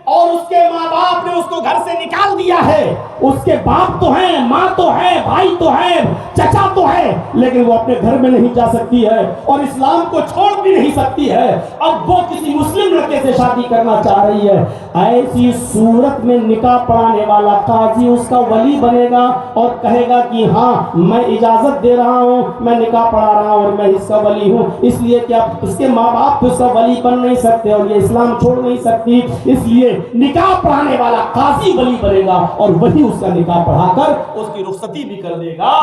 اور اس کے ماں باپ نے اس کو گھر سے نکال دیا ہے. اس کے باپ تو ہیں, ماں تو ہے, بھائی تو ہے, چچا تو ہے, لیکن وہ اپنے گھر میں نہیں جا سکتی ہے اور اسلام کو چھوڑ بھی نہیں سکتی ہے. اب وہ کسی مسلم لڑکے سے شادی کرنا چاہ رہی ہے. ایسی صورت میں نکاح پڑھانے والا قاضی اس کا ولی بنے گا اور کہے گا کہ ہاں میں اجازت دے رہا ہوں, میں نکاح پڑھا رہا ہوں اور میں اس کا ولی ہوں. اس لیے کہ اب اس کے ماں باپ اس کا ولی بن نہیں سکتے اور یہ اسلام چھوڑ نہیں سکتی, اس لیے نکاح پڑھانے والا قاضی ولی بنے گا اور وہی اس کا نکاح پڑھا کر اس کی رخصتی بھی کر دے گا.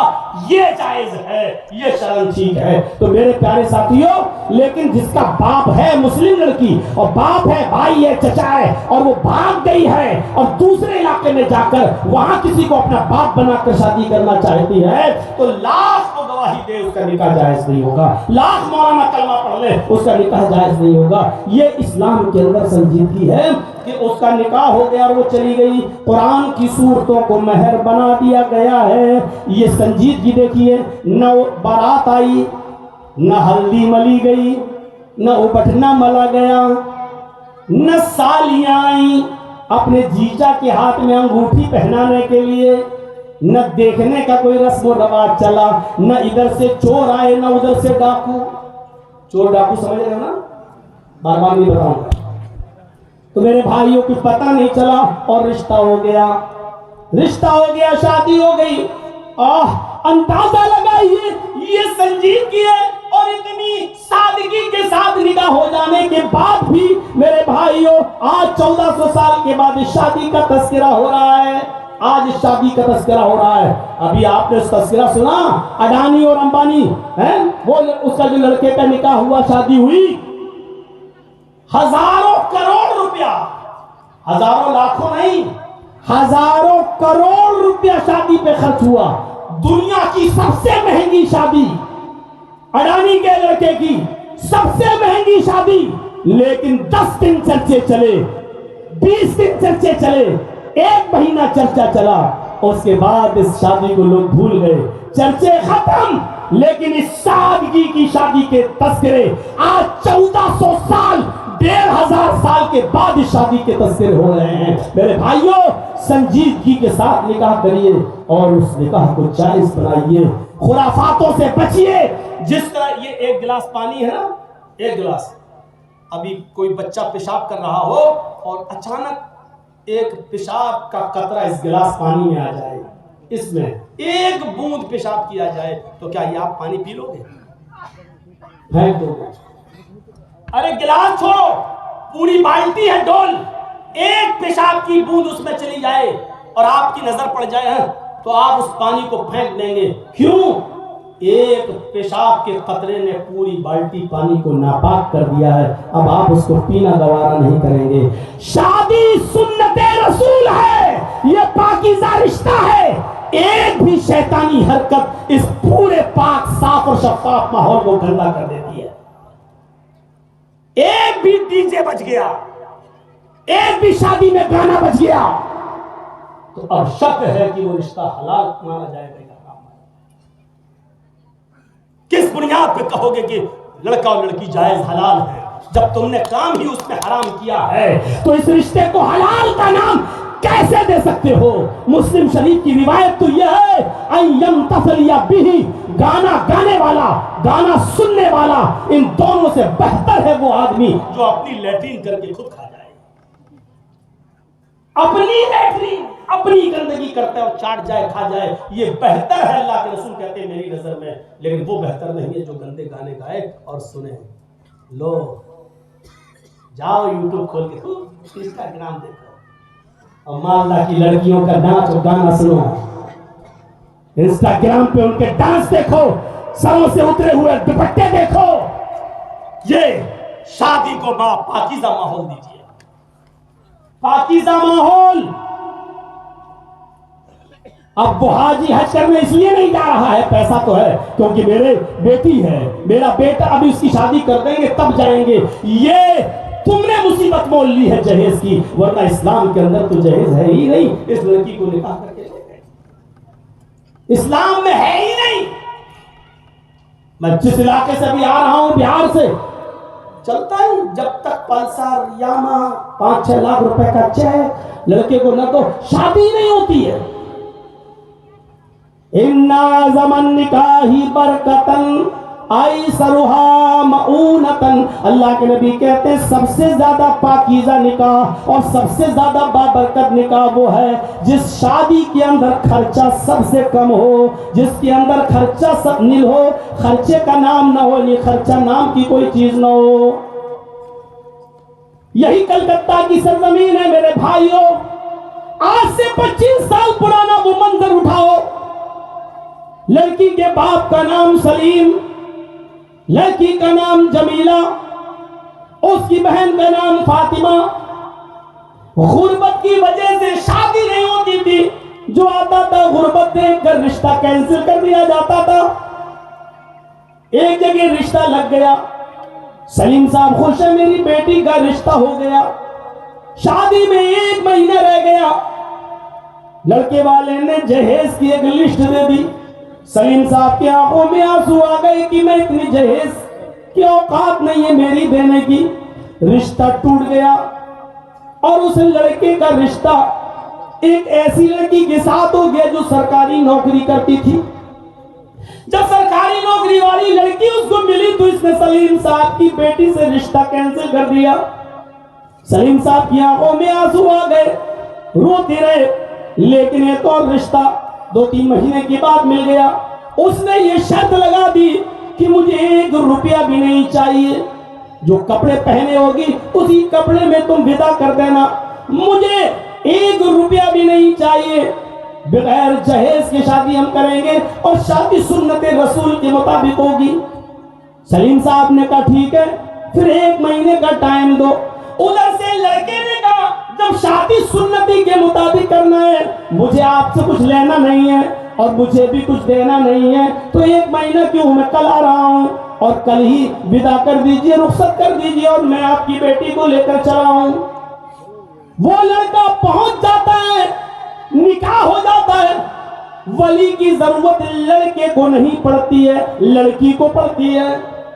یہ جائز ہے, یہ شرعاً ٹھیک ہے. تو میرے پیارے ساتھیوں, لیکن جس کا باپ ہے مسلم لڑکی اور باپ ہے, بھائی ہے, چچا ہے, اور وہ بھاگ گئی ہے اور دوسرے علاقے میں جا کر وہاں کسی کو اپنا باپ بنا کر شادی کرنا چاہتی ہے, تو لاکھ کو گواہی دے اس کا نکاح جائز نہیں ہوگا, لاکھ مولانا کلمہ پڑھ لے اس کا نکاح جائز نہیں ہوگا. یہ اسلام کے اندر سنجیدگی ہے کہ اس کا نکاح ہو گیا اور وہ چلی گئی. قرآن کی صورتوں کو مہر بنا دیا گیا ہے. یہ سنجیدگی دیکھیے, نہ بارات آئی, نہ ہلدی ملی گئی, نہ ابٹنا ملا گیا, نہ سالیاں آئیں اپنے جیجا کے ہاتھ میں انگوٹھی پہنانے کے لیے, نہ دیکھنے کا کوئی رسم و رواج چلا, نہ ادھر سے چور آئے نہ ادھر سے ڈاکو. چور ڈاکو سمجھ رہے نا, بار بار نہیں بتاؤں گا. تو میرے بھائیوں کچھ پتہ نہیں چلا اور رشتہ ہو گیا, رشتہ ہو گیا, شادی ہو گئی. اندازہ لگائیے یہ سنجیدگی ہے اور اتنی سادگی کے ساتھ نکاح ہو جانے کے بعد بھی میرے بھائیوں آج 1400 سال کے بعد اس شادی کا تذکرہ ہو رہا ہے. آج اس شادی کا تذکرہ ہو رہا ہے. ابھی آپ نے اس تذکرہ سنا, اڈانی اور امبانی ہیں, وہ اس کا جو لڑکے کا نکاح ہوا, شادی ہوئی, ہزاروں کروڑ روپیہ, ہزاروں لاکھوں نہیں, ہزاروں کروڑ روپیہ شادی پہ خرچ ہوا. دنیا کی سب سے مہنگی شادی, اڈانی کے لڑکے کی سب سے مہنگی شادی, لیکن 10 دن چرچے چلے, 20 دن چرچے چلے, 1 مہینہ چرچا چلا, اس کے بعد اس شادی کو لوگ بھول گئے, چرچے ختم. لیکن اس سادگی کی شادی کے تذکرے آج 1400 سال, 1500 سال کے بعد اس شادی کے تذکرے ہو رہے ہیں. میرے بھائیوں سنجیدگی کے ساتھ نکاح کریے اور اس نکاح کو جائز بنائیے, خرافاتوں سے بچیے. جس طرح یہ 1 گلاس پانی ہے نا, 1 گلاس, ابھی کوئی بچہ پیشاب کر رہا ہو اور اچانک ایک پیشاب کا قطرہ اس گلاس پانی میں آ جائے, اس میں 1 بوند پیشاب کیا جائے, تو کیا یہ آپ پانی پی لو گے؟ پھینک دو گے. ارے گلاس چھوڑو, پوری بالٹی ہے ڈول, 1 پیشاب کی بوند اس میں چلی جائے اور آپ کی نظر پڑ جائے تو آپ اس پانی کو پھینک دیں گے. کیوں؟ 1 پیشاب کے قطرے نے پوری بالٹی پانی کو ناپاک کر دیا ہے. اب آپ اس کو پینا گوارا نہیں کریں گے. شادی سنت رسول ہے, یہ پاکیزہ رشتہ ہے. ایک بھی شیطانی حرکت اس پورے پاک صاف اور شفاف ماحول کو گندا کر دیتی ہے. ایک بھی ڈی جے بج گیا, ایک بھی شادی میں گانا بج گیا, تو اب شک ہے کہ وہ رشتہ حلال مانا جائے گا. کس بنیاد پہ کہو گے کہ لڑکا اور لڑکی جائز حلال ہے, جب تم نے کام ہی اس میں حرام کیا ہے تو اس رشتے کو حلال کا نام کیسے دے سکتے ہو؟ مسلم شریف کی روایت تو یہ ہے ان يمتثل به, گانا گانے والا, گانا سننے والا, ان دونوں سے بہتر ہے وہ آدمی جو اپنی لیٹرین کر کے خود کھا جائے. اپنی لیٹرین, اپنی گندگی کرتا ہے اور چاٹ جائے, کھا جائے, یہ بہتر ہے. اللہ کے رسول کہتے ہیں میری نظر میں, لیکن وہ بہتر نہیں ہے جو گندے گانے گائے اور سنے. لو جاؤ یوٹیوب کھول کے انسٹاگرام دیکھو اور ماں اللہ کی لڑکیوں کا ناچ اور گانا سنو, انسٹاگرام پہ ان کے ڈانس دیکھو, سروں سے اترے ہوئے دوپٹے دیکھو. یہ شادی کو پاکیزہ ماحول دیجیے, پاکیزہ ماحول. اب وہ حاجی حج کرنے اس لیے نہیں جا رہا ہے, پیسہ تو ہے کیونکہ میرے بیٹی ہے, میرا بیٹا, ابھی اس کی شادی کر دیں گے تب جائیں گے. یہ تم نے مصیبت مول لی ہے جہیز کی, ورنہ اسلام کے اندر تو جہیز ہے ہی نہیں. اس لڑکی کو نکاح کر کے لے گئے. اسلام میں ہے ہی نہیں. میں جس علاقے سے بھی آ رہا ہوں بہار سے, چلتا ہے جب تک پلسر یاما 5-6 لاکھ روپے کا چیک لڑکے کو نہ تو شادی نہیں ہوتی ہے. اِنَّا زَمَن نِکَاحِ بَرْکَتًا ایسرھا مؤونتاً, اللہ کے نبی کہتے ہیں سب سے زیادہ پاکیزہ نکاح اور سب سے زیادہ بابرکت نکاح وہ ہے جس شادی کے اندر خرچہ سب سے کم ہو, جس کے اندر خرچہ سب نیل ہو, خرچے کا نام نہ ہو, یہ خرچہ نام کی کوئی چیز نہ ہو. یہی کلکتہ کی سرزمین ہے میرے بھائیوں. آج سے 25 سال پرانا وہ منظر اٹھاؤ, لڑکی کے باپ کا نام سلیم, لڑکی کا نام جمیلہ, اس کی بہن کا نام فاطمہ. غربت کی وجہ سے شادی نہیں ہوتی تھی, جو آتا تھا غربت دیکھ کر رشتہ کینسل کر دیا جاتا تھا. ایک جگہ رشتہ لگ گیا, سلیم صاحب خوش ہے میری بیٹی کا رشتہ ہو گیا. شادی میں 1 مہینہ رہ گیا, لڑکے والے نے جہیز کی ایک لسٹ دے دی. سلیم صاحب کی آنکھوں میں آنسو آ گئے کہ میں اتنی جہیز کی اوقات نہیں ہے میری دینے کی. رشتہ ٹوٹ گیا اور اس لڑکے کا رشتہ ایک ایسی لڑکی کے ساتھ ہو گیا جو سرکاری نوکری کرتی تھی. جب سرکاری نوکری والی لڑکی اس کو ملی تو اس نے سلیم صاحب کی بیٹی سے رشتہ کینسل کر دیا. سلیم صاحب کی آنکھوں میں آنسو آ گئے, روتے رہے. لیکن ایک اور رشتہ 2-3 مہینے کے بعد مل گیا. اس نے یہ شرط لگا دی کہ مجھے 1 روپیہ بھی نہیں چاہیے, جو کپڑے پہنے ہوگی اسی کپڑے میں تم ودا کر دینا, مجھے 1 روپیہ بھی نہیں چاہیے, بغیر جہیز کی شادی ہم کریں گے اور شادی سنت رسول کے مطابق ہوگی. سلیم صاحب نے کہا ٹھیک ہے, پھر 1 مہینے کا ٹائم دو. ادھر سے لڑکے نے کہا جب شادی سنتی کے مطابق کرنا ہے, مجھے آپ سے کچھ لینا نہیں ہے اور مجھے بھی کچھ دینا نہیں ہے, تو 1 مہینہ کیوں, میں کل آ رہا ہوں اور کل ہی ودا کر دیجئے, رخصت کر دیجئے اور میں آپ کی بیٹی کو لے کر چلا ہوں. وہ لڑکا پہنچ جاتا ہے, نکاح ہو جاتا ہے. ولی کی ضرورت لڑکے کو نہیں پڑتی ہے, لڑکی کو پڑتی ہے.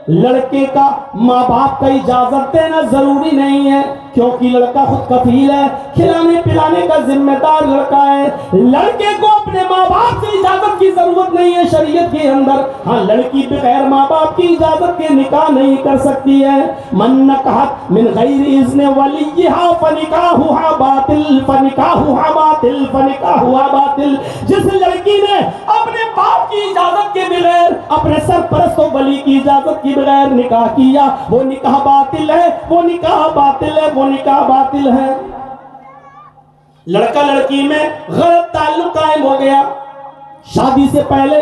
لڑکے کا ماں باپ کا اجازت دینا ضروری نہیں ہے, کیونکہ لڑکا خود کفیل ہے, کھلانے پلانے کا ذمہ دار لڑکا ہے. لڑکے کو اپنے ماں باپ سے اجازت کی ضرورت نہیں ہے شریعت کے اندر. ہاں, لڑکی بغیر ماں باپ کی اجازت کے نکاح نہیں کر سکتی ہے. من نکحت من غیر اذن ولیہا فنکاحہا باطل فنکاحہا باطل فنکاحہا باطل. جس لڑکی نے اپنے باپ کی اجازت کے بغیر, اپنے سرپرست و ولی کی اجازت کی بغیر نکاح کیا, وہ نکاح باطل ہے, وہ نکاح باطل ہے, وہ نکاح باطل ہے. لڑکا لڑکی میں غلط تعلق قائم ہو گیا شادی سے پہلے,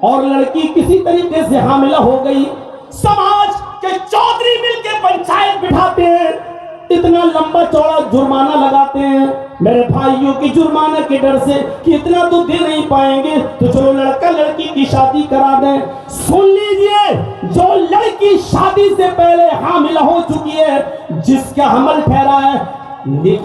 اور لڑکی کسی طریقے سے حاملہ ہو گئی. سماج کے چودھری مل کے پنچایت بٹھاتے ہیں, اتنا لمبا چوڑا جرمانہ لگاتے ہیں. میرے بھائیوں کی جرمانہ کے ڈر سے کہ اتنا تو دے نہیں پائیں گے تو چلو لڑکا لڑکی کی شادی کرا دیں. سن لیجئے, جو لڑکی شادی سے پہلے حاملہ ہو چکی ہے, جس کا حمل ٹھہرا ہے,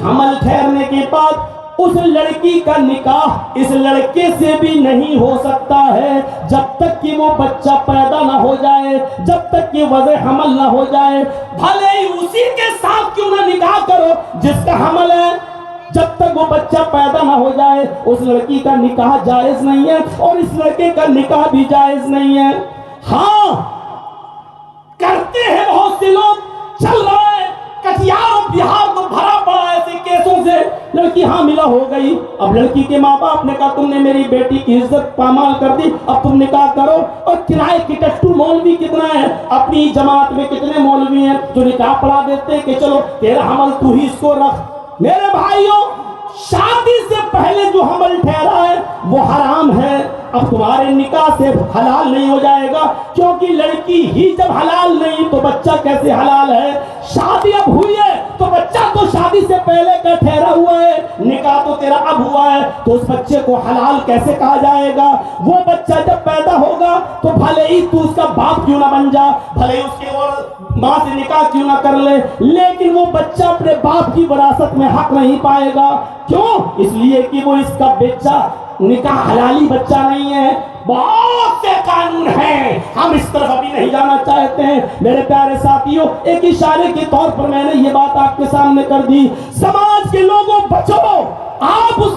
حمل ٹھہرنے کے بعد اس لڑکی کا نکاح اس لڑکے سے بھی نہیں ہو سکتا ہے جب تک کہ وہ بچہ پیدا نہ ہو جائے, جب تک کہ وضع حمل نہ ہو جائے. بھلے ہی اسی کے ساتھ کیوں نہ نکاح کرو جس کا حمل ہے, جب تک وہ بچہ پیدا نہ ہو جائے اس لڑکی کا نکاح جائز نہیں ہے اور اس لڑکے کا نکاح بھی جائز نہیں ہے. ہاں, کرتے ہیں بہت سے لوگ, چل رہا ہے کٹیہار اور بہار تو بھرا پڑا ایسے کیسوں سے. لڑکی حاملہ ہو گئی, اب لڑکی کے ماں باپ نے کہا تم نے میری بیٹی کی عزت پامال کر دی, اب تم نکاح کرو. اور کرائے کی ٹٹو مولوی کتنا ہے, اپنی جماعت میں کتنے مولوی ہیں جو نکاح پڑھا دیتے ہیں کہ چلو تیرا حمل تو ہی اس کو رکھ. میرے بھائیوں, شادی سے پہلے جو حمل ٹھہرا ہے وہ حرام ہے. اب تمہارے نکاح سے حلال نہیں ہو جائے گا, کیونکہ لڑکی ہی جب حلال نہیں تو بچہ کیسے حلال ہے. شادی اب ہوئی ہے تو بچہ تو شادی سے پہلے کا ٹھہرا ہوا ہے, نکاح تو تیرا اب ہوا ہے تو اس بچے کو حلال کیسے کہا جائے گا؟ وہ بچہ جب پیدا ہوگا تو بھلے ہی تو اس کا باپ کیوں نہ بن جا، بھلے ہی اس کے اور ماں سے نکاح کیوں نہ کر لے، لیکن وہ بچہ اپنے باپ کی وراثت میں حق نہیں پائے گا۔ کیوں؟ اس لیے کہ وہ اس کا بچہ نکاح حلالی بچہ نہیں ہے۔ بہت سے قانون ہیں، ہم اس طرف ابھی نہیں جانا چاہتے ہیں۔ میرے پیارے ساتھیوں، ایک اشارے کے طور پر میں نے یہ بات آپ کے سامنے کر دی۔ سماج کے لوگوں بچو، آپ اس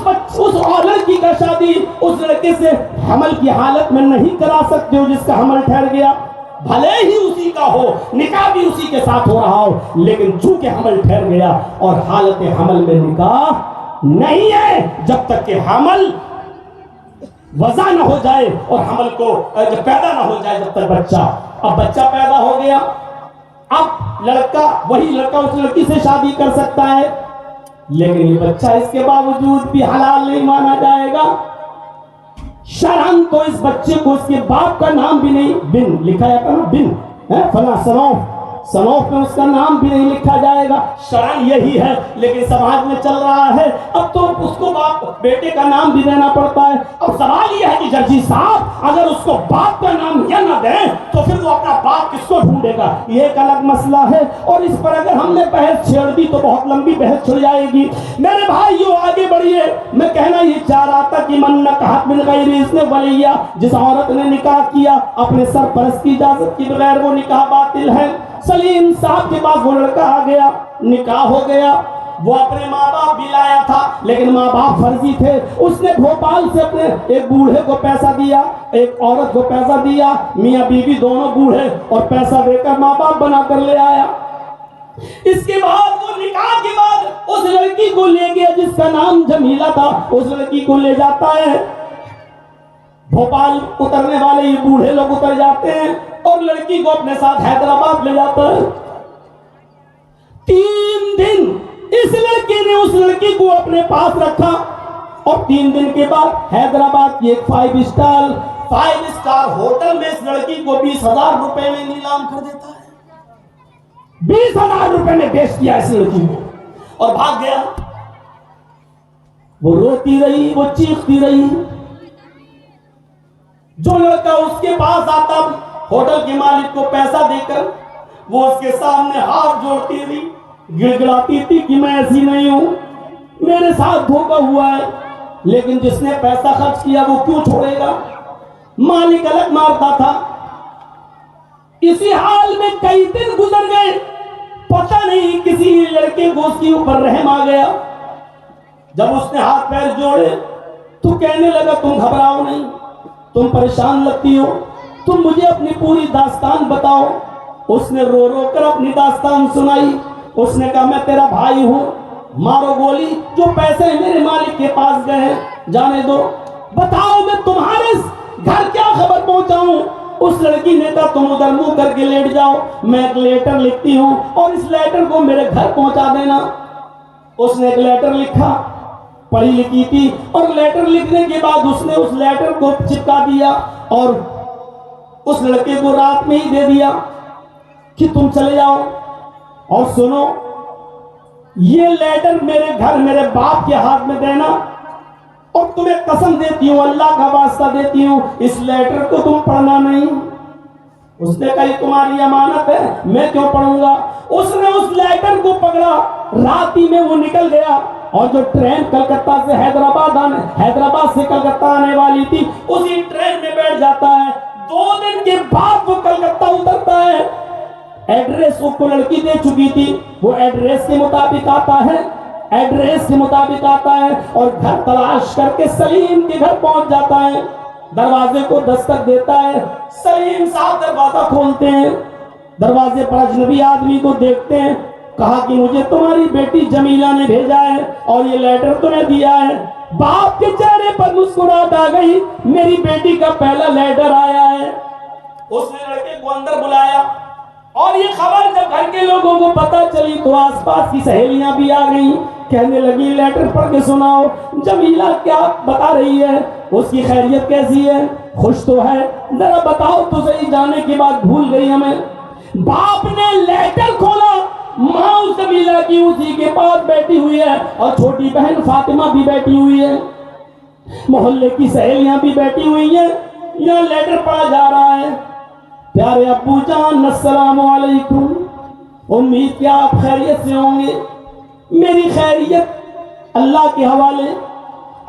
لڑکی کا شادی اس لڑکے سے حمل کی حالت میں نہیں کرا سکتے ہو جس کا حمل ٹھہر گیا، بھلے ہی اسی کا ہو، نکاح بھی اسی کے ساتھ ہو رہا ہو، لیکن چونکہ حمل ٹھہر گیا اور حالت حمل میں نکاح نہیں ہے، جب تک کہ حمل وضع نہ ہو جائے اور حمل کو جب پیدا نہ ہو جائے جب تک بچہ۔ اب بچہ پیدا ہو گیا، اب لڑکا، وہی لڑکا اس لڑکی سے شادی کر سکتا ہے، لیکن یہ بچہ اس کے باوجود بھی حلال نہیں مانا جائے گا۔ شرعاً تو اس بچے کو اس کے باپ کا نام بھی نہیں، بن لکھا جاتا نا، بن فلاں سنوف میں اس کا نام بھی نہیں لکھا جائے گا، شرعاً یہی ہے، لیکن سماج میں چل رہا ہے اب تو اس کو باپ بیٹے کا نام بھی دینا پڑتا ہے۔ اب سوال یہ ہے کہ ججی صاحب اگر اس کو باپ کا نام یہ نہ دیں تو پھر وہ اپنا باپ کس کو ڈھونڈے گا؟ یہ ایک الگ مسئلہ ہے، اور اس پر اگر ہم نے بحث چھیڑ دی تو بہت لمبی بحث چھڑ جائے گی۔ میرے بھائیو آگے بڑھیے، میں کہنا یہ چاہ رہا تھا کہ من نکحت من غیر اذن ولیہ، جس عورت نے نکاح کیا اپنے سرپرست کی اجازت کے بغیر وہ نکاح باطل ہے۔ سلیم صاحب کے پاس وہ لڑکا آ گیا، نکاح ہو گیا، وہ اپنے ماں باپ بھی لایا تھا لیکن ماں باپ فرضی تھے، اس نے بھوپال سے اپنے ایک بوڑھے کو پیسہ دیا، ایک عورت کو پیسہ دیا، میاں بیوی دونوں بوڑھے، اور پیسہ دے کر ماں باپ بنا کر لے آیا۔ اس کے بعد وہ نکاح کے بعد اس لڑکی کو لے گیا جس کا نام جمیلہ تھا، اس لڑکی کو لے جاتا ہے، بھوپال اترنے والے یہ بوڑھے لوگ اتر جاتے ہیں اور لڑکی کو اپنے ساتھ حیدرآباد لے جاتا ہے۔ 3 دن اس لڑکے نے اس لڑکی کو اپنے پاس رکھا اور 3 دن کے بعد حیدرآباد کی ایک 5 اسٹار ہوٹل میں اس لڑکی کو 20,000 روپے میں نیلام کر دیتا ہے۔ 20,000 روپے میں بیچ دیا اس لڑکی کو اور بھاگ گیا۔ وہ روتی رہی، وہ چیختی رہی، جو لڑکا اس کے پاس آتا ہوٹل کے مالک کو پیسہ دے کر وہ اس کے سامنے ہاتھ جوڑتی رہی، گڑ گڑاتی تھی کہ میں ایسی نہیں ہوں، میرے ساتھ دھوکا ہوا ہے، لیکن جس نے پیسہ خرچ کیا وہ کیوں چھوڑے گا؟ مالک الگ مارتا تھا۔ اسی حال میں کئی دن گزر گئے، پتہ نہیں کسی لڑکے کو اس کے اوپر رحم آ گیا، جب اس نے ہاتھ پیر جوڑے تو کہنے لگا تم گھبراؤ نہیں، تم پریشان لگتی ہو، تم مجھے اپنی پوری داستان بتاؤ۔ اس نے رو رو کر اپنی داستان سنائی، اس نے کہا میں تیرا بھائی ہوں، مارو گولی، جو پیسے میرے مالک کے پاس گئے ہیں جانے دو، بتاؤ میں تمہارے گھر کیا خبر پہنچاؤں؟ اس لڑکی نے کہا تم ادھر منہ کر کے لیٹ جاؤ، میں ایک لیٹر لکھتی ہوں اور اس لیٹر کو میرے گھر پہنچا دینا۔ اس نے ایک لیٹر لکھا، پڑھی لکھی تھی، اور لیٹر لکھنے کے بعد اس نے اس لیٹر کو چپکا دیا اور اس لڑکے کو رات میں ہی دے دیا کہ تم چلے جاؤ اور سنو یہ لیٹر میرے گھر میرے باپ کے ہاتھ میں دینا، اور تمہیں قسم دیتی ہوں، اللہ کا واسطہ دیتی ہوں، اس لیٹر کو تم پڑھنا نہیں۔ اس نے کہا یہ تمہاری امانت ہے، میں کیوں پڑھوں گا؟ اس نے اس لیٹر کو پکڑا، رات ہی میں وہ نکل گیا، اور جو ٹرین کلکتہ سے حیدرآباد سے کلکتہ آنے والی تھی اسی ٹرین میں بیٹھ جاتا ہے۔ 2 دن کے بعد وہ کلکتہ اترتا ہے، ایڈریس اس کو لڑکی دے چکی تھی، وہ ایڈریس کے مطابق آتا ہے اور گھر تلاش کر کے سلیم کے گھر پہنچ جاتا ہے، دروازے کو دستک دیتا ہے، سلیم صاحب دروازہ کھولتے ہیں، دروازے پر اجنبی آدمی کو دیکھتے ہیں، کہا کہ مجھے تمہاری بیٹی جمیلہ نے بھیجا ہے اور یہ لیٹر تمہیں دیا ہے۔ باپ کے چہرے پر مسکراہٹ آ گئی، میری بیٹی کا پہلا لیٹر آیا ہے۔ اس نے لڑکے کو اندر بلایا اور یہ خبر جب گھر کے لوگوں کو پتہ چلی تو آس پاس کی سہیلیاں بھی آ گئیں، کہنے لگی لیٹر پڑھ کے سناؤ، جمیلہ کیا بتا رہی ہے، اس کی خیریت کیسی ہے، خوش تو ہے، ذرا بتاؤ تو صحیح، جانے کے بعد بھول گئی ہمیں۔ باپ نے لیٹر کھولا
ماں اس قبیلہ کی اسی کے پاس بیٹھی ہوئی ہے اور چھوٹی بہن فاطمہ بھی بیٹھی ہوئی ہے، محلے کی سہیلیاں بھی بیٹھی ہوئی ہیں، یہاں لیٹر پڑا جا رہا ہے۔ پیارے ابو جان السلام علیکم، امید کہ آپ خیریت سے ہوں گے۔ میری خیریت اللہ کے حوالے۔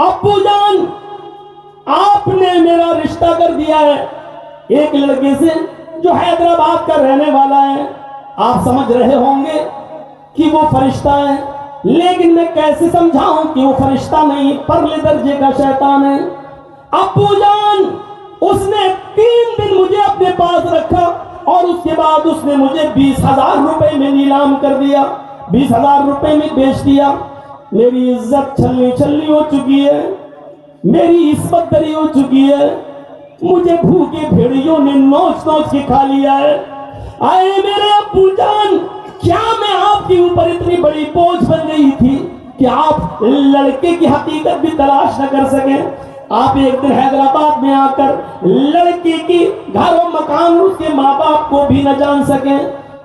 ابو جان آپ نے میرا رشتہ کر دیا ہے ایک لڑکے سے جو حیدرآباد کا رہنے والا ہے، آپ سمجھ رہے ہوں گے کہ وہ فرشتہ ہے، لیکن میں کیسے سمجھاؤں کہ وہ فرشتہ نہیں، پرلے درجے کا شیطان ہے۔ ابو جان اس نے 3 دن مجھے اپنے پاس رکھا اور اس کے بعد اس نے مجھے 20,000 روپے میں نیلام کر دیا، 20,000 روپے میں بیچ دیا۔ میری عزت چھلنی چھلنی ہو چکی ہے، میری عصمت دری ہو چکی ہے، مجھے بھوکے بھیڑیوں نے نوچ نوچ کے کھا لیا ہے۔ آئے میرے ابو جان، کیا میں آپ کے اوپر اتنی بڑی بوجھ بن گئی تھی کہ آپ لڑکے کی حقیقت بھی تلاش نہ کر سکیں؟ آپ ایک دن حیدرآباد میں آ کر لڑکی کی گھر و مکان اس کے ماں باپ کو بھی نہ جان سکیں؟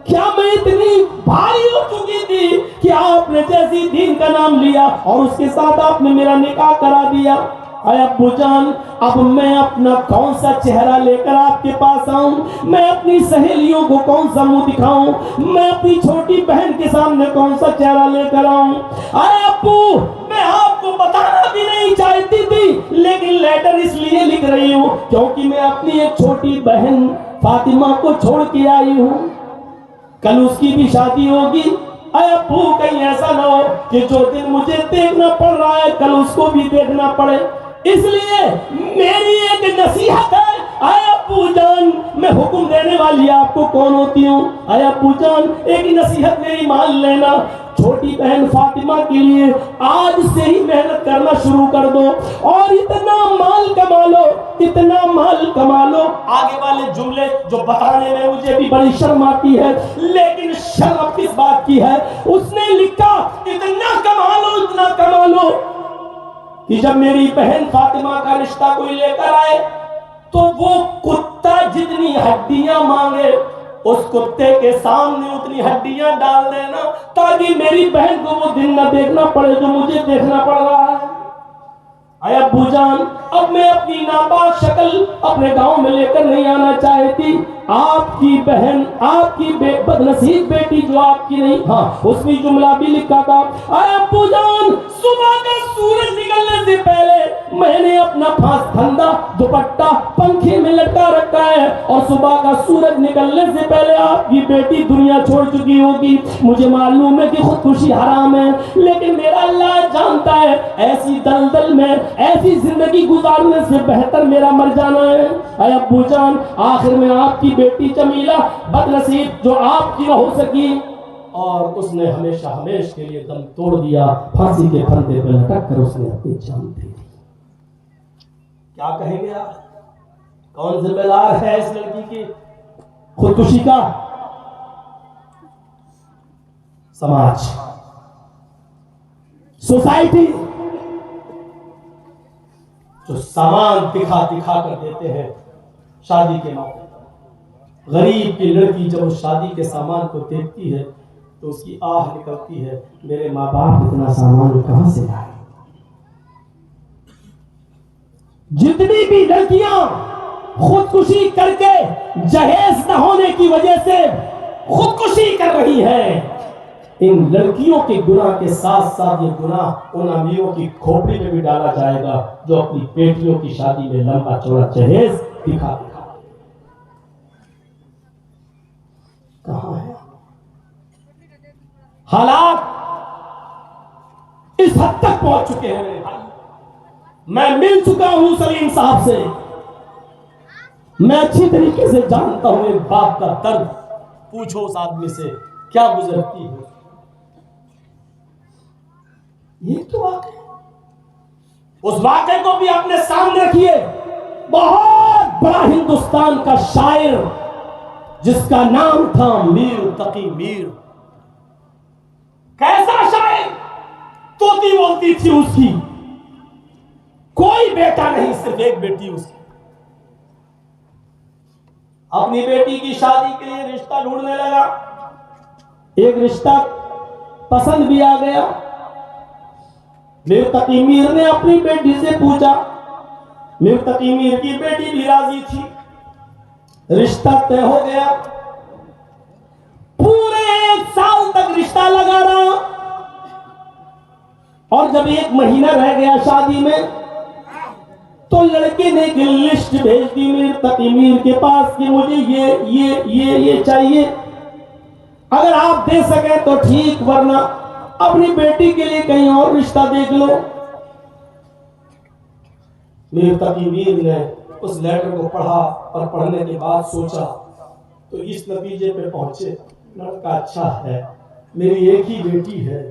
کیا میں اتنی بھاری ہو چکی تھی کہ آپ نے جیسی دین کا نام لیا اور اس کے ساتھ آپ نے میرا نکاح کرا دیا؟ اے ابو جان، اب میں اپنا کون سا چہرہ لے کر آپ کے پاس آؤں؟ میں اپنی سہیلیوں کو کون سا منہ دکھاؤں؟ میں اپنی چھوٹی بہن کے سامنے کون سا چہرہ لے کر آؤں؟ اے ابو، میں آپ کو بتانا بھی نہیں چاہتی تھی، لیکن لیٹر اس لیے لکھ رہی ہوں کیونکہ میں اپنی ایک چھوٹی بہن فاطمہ کو چھوڑ کے آئی ہوں، کل اس کی بھی شادی ہوگی۔ اے ابو، کہیں ایسا نہ ہو کہ جو دن مجھے دیکھنا پڑ رہا ہے کل اس کو بھی دیکھنا پڑے، اس لیے میری ایک نصیحت ہے۔ اے ابو جان، میں حکم دینے والی آپ کو کون ہوتی ہوں؟ اے ابو جان، ایک نصیحت میری مان لینا، چھوٹی بہن فاطمہ کے لیے آج سے ہی محنت کرنا شروع کر دو اور اتنا مال کما لو، اتنا مال کما لو۔ آگے والے جملے جو بتانے میں مجھے بھی بڑی شرم آتی ہے، لیکن شرم کس بات کی ہے؟ اس نے لکھا اتنا کما لو، اتنا کما لو کہ جب میری بہن فاطمہ کا رشتہ کوئی لے کر آئے تو وہ کتا جتنی ہڈیاں مانگے اس کتے کے سامنے اتنی ہڈیاں ڈال دینا تاکہ میری بہن کو وہ دن نہ دیکھنا پڑے جو مجھے دیکھنا پڑ رہا ہے۔ اے ابو جان، اب میں اپنی ناپاک شکل اپنے گاؤں میں لے کر نہیں آنا چاہتی۔ آپ کی بہن، آپ کی بدنصیب بیٹی جو آپ کی نہیں، ہاں اس میں جملہ بھی لکھا تھا، اے ابو جان، صبح کا سورج نکلنے سے پہلے میں نے اپنا پھانس پھندا دوپٹہ پنکھے میں لٹکا رکھا ہے اور صبح کا سورج نکلنے سے پہلے آپ کی بیٹی دنیا چھوڑ چکی ہوگی۔ مجھے معلوم ہے کہ خودکشی حرام ہے، لیکن میرا اللہ جانتا ہے ایسی دلدل میں ایسی زندگی گزارنے سے بہتر میرا مر جانا ہے۔ اے ابو جان، آخر میں آپ کی بیٹی جمیلہ بدنصیب جو آپ کی نہ ہو سکی اور اس نے ہمیشہ ہمیشہ کے لیے دم توڑ دیا، پھانسی کے پھندے پہ لٹک کر اس نے اپنی جان دے دی۔ کیا کہیں گے آپ؟ کون ذمہ دار ہے اس لڑکی کی خودکشی کا؟ سماج، سوسائٹی، جو سامان دکھا دکھا کر دیتے ہیں شادی کے موقع پر۔ غریب کی لڑکی جب اس شادی کے سامان کو دیکھتی ہے تو اس کی آہ نکلتی ہے، میرے ماں باپ اتنا سامان کہاں سے لائے؟ جتنی بھی لڑکیاں خودکشی کر کے جہیز نہ ہونے کی وجہ سے خودکشی کر رہی ہیں، ان لڑکیوں کے گناہ کے ساتھ ساتھ یہ گناہ ان امیروں کی کھوپڑی میں بھی ڈالا جائے گا جو اپنی بیٹیوں کی شادی میں لمبا چوڑا جہیز دکھا دکھا۔ کہاں ہے حالات؟ اس حد تک پہنچ چکے ہیں میرے بھائی۔ میں مل چکا ہوں سلیم صاحب سے، میں اچھی طریقے سے جانتا ہوں ایک باپ کا درد۔ پوچھو اس آدمی سے کیا گزرتی ہے۔ یہ تو واقعہ، اس واقعے کو بھی اپنے سامنے رکھیے۔ بہت بڑا ہندوستان کا شاعر جس کا نام تھا میر تقی میر، کیسا شاعر، طوطی بولتی تھی اس کی، کوئی بیٹا نہیں، صرف ایک بیٹی اس کی۔ اپنی بیٹی کی شادی کے لیے رشتہ ڈھونڈنے لگا، ایک رشتہ پسند بھی آ گیا. میر تقی میر نے اپنی بیٹی سے پوچھا. میر تقی میر کی بیٹی بھی راضی تھی. رشتہ طے ہو گیا. پورے 1 سال تک رشتہ لگا رہا. اور جب 1 مہینہ رہ گیا شادی میں تو لڑکے نے ایک لسٹ بھیج دی میر تقی میر کے پاس کہ مجھے یہ چاہیے, اگر آپ دے سکیں تو ٹھیک, ورنہ اپنی بیٹی کے لیے کہیں اور رشتہ دیکھ لو. میر تقی میر نے اس لیٹر کو پڑھا اور پڑھنے کے بعد سوچا تو اس نتیجے پہ پہنچے, لڑکا اچھا ہے, میری ایک ہی بیٹی ہے,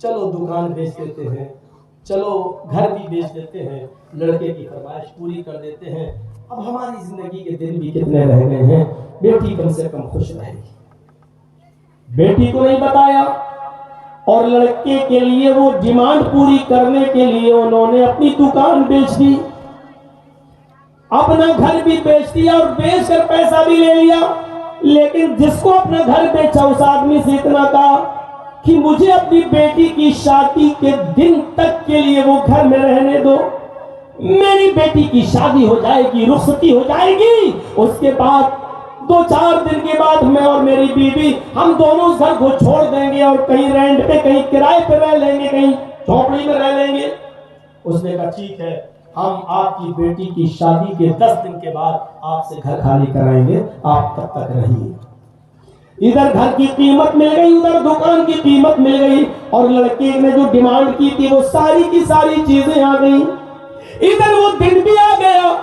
چلو دکان بیچ دیتے ہیں, چلو گھر بھی بیچ دیتے ہیں, لڑکے کی فرمائش پوری کر دیتے ہیں. اب ہماری زندگی کے دن بھی کتنے رہ گئے ہیں, بیٹی کم سے کم خوش رہے گی. بیٹی کو نہیں بتایا, اور لڑکے کے لیے وہ ڈیمانڈ پوری کرنے کے لیے انہوں نے اپنی دکان بیچ دی, اپنا گھر بھی بیچ دیا اور بیچ کر پیسہ بھی لے لیا. لیکن جس کو اپنا گھر بیچا اس آدمی سے اتنا کہا کہ مجھے اپنی بیٹی کی شادی کے دن تک کے لیے وہ گھر میں رہنے دو, میری بیٹی کی شادی ہو جائے گی, رخصتی ہو جائے گی, اس کے بعد 2-4 دن کے بعد میں اور میری بیوی ہم دونوں اس گھر کو چھوڑ دیں گے اور کہیں رینٹ پہ, کہیں کرائے پہ رہ لیں گے, کہیں جھونپڑی میں رہ لیں گے. اس نے کہا ٹھیک ہے, ہم آپ کی بیٹی کی شادی کے 10 دن کے بعد آپ سے گھر خالی کرائیں گے, آپ تب تک رہیے. ادھر گھر کی قیمت مل گئی, ادھر دکان کی قیمت مل گئی, اور لڑکے نے جو ڈیمانڈ کی تھی وہ ساری کی ساری چیزیں آ گئی. ادھر وہ دن بھی آ گیا,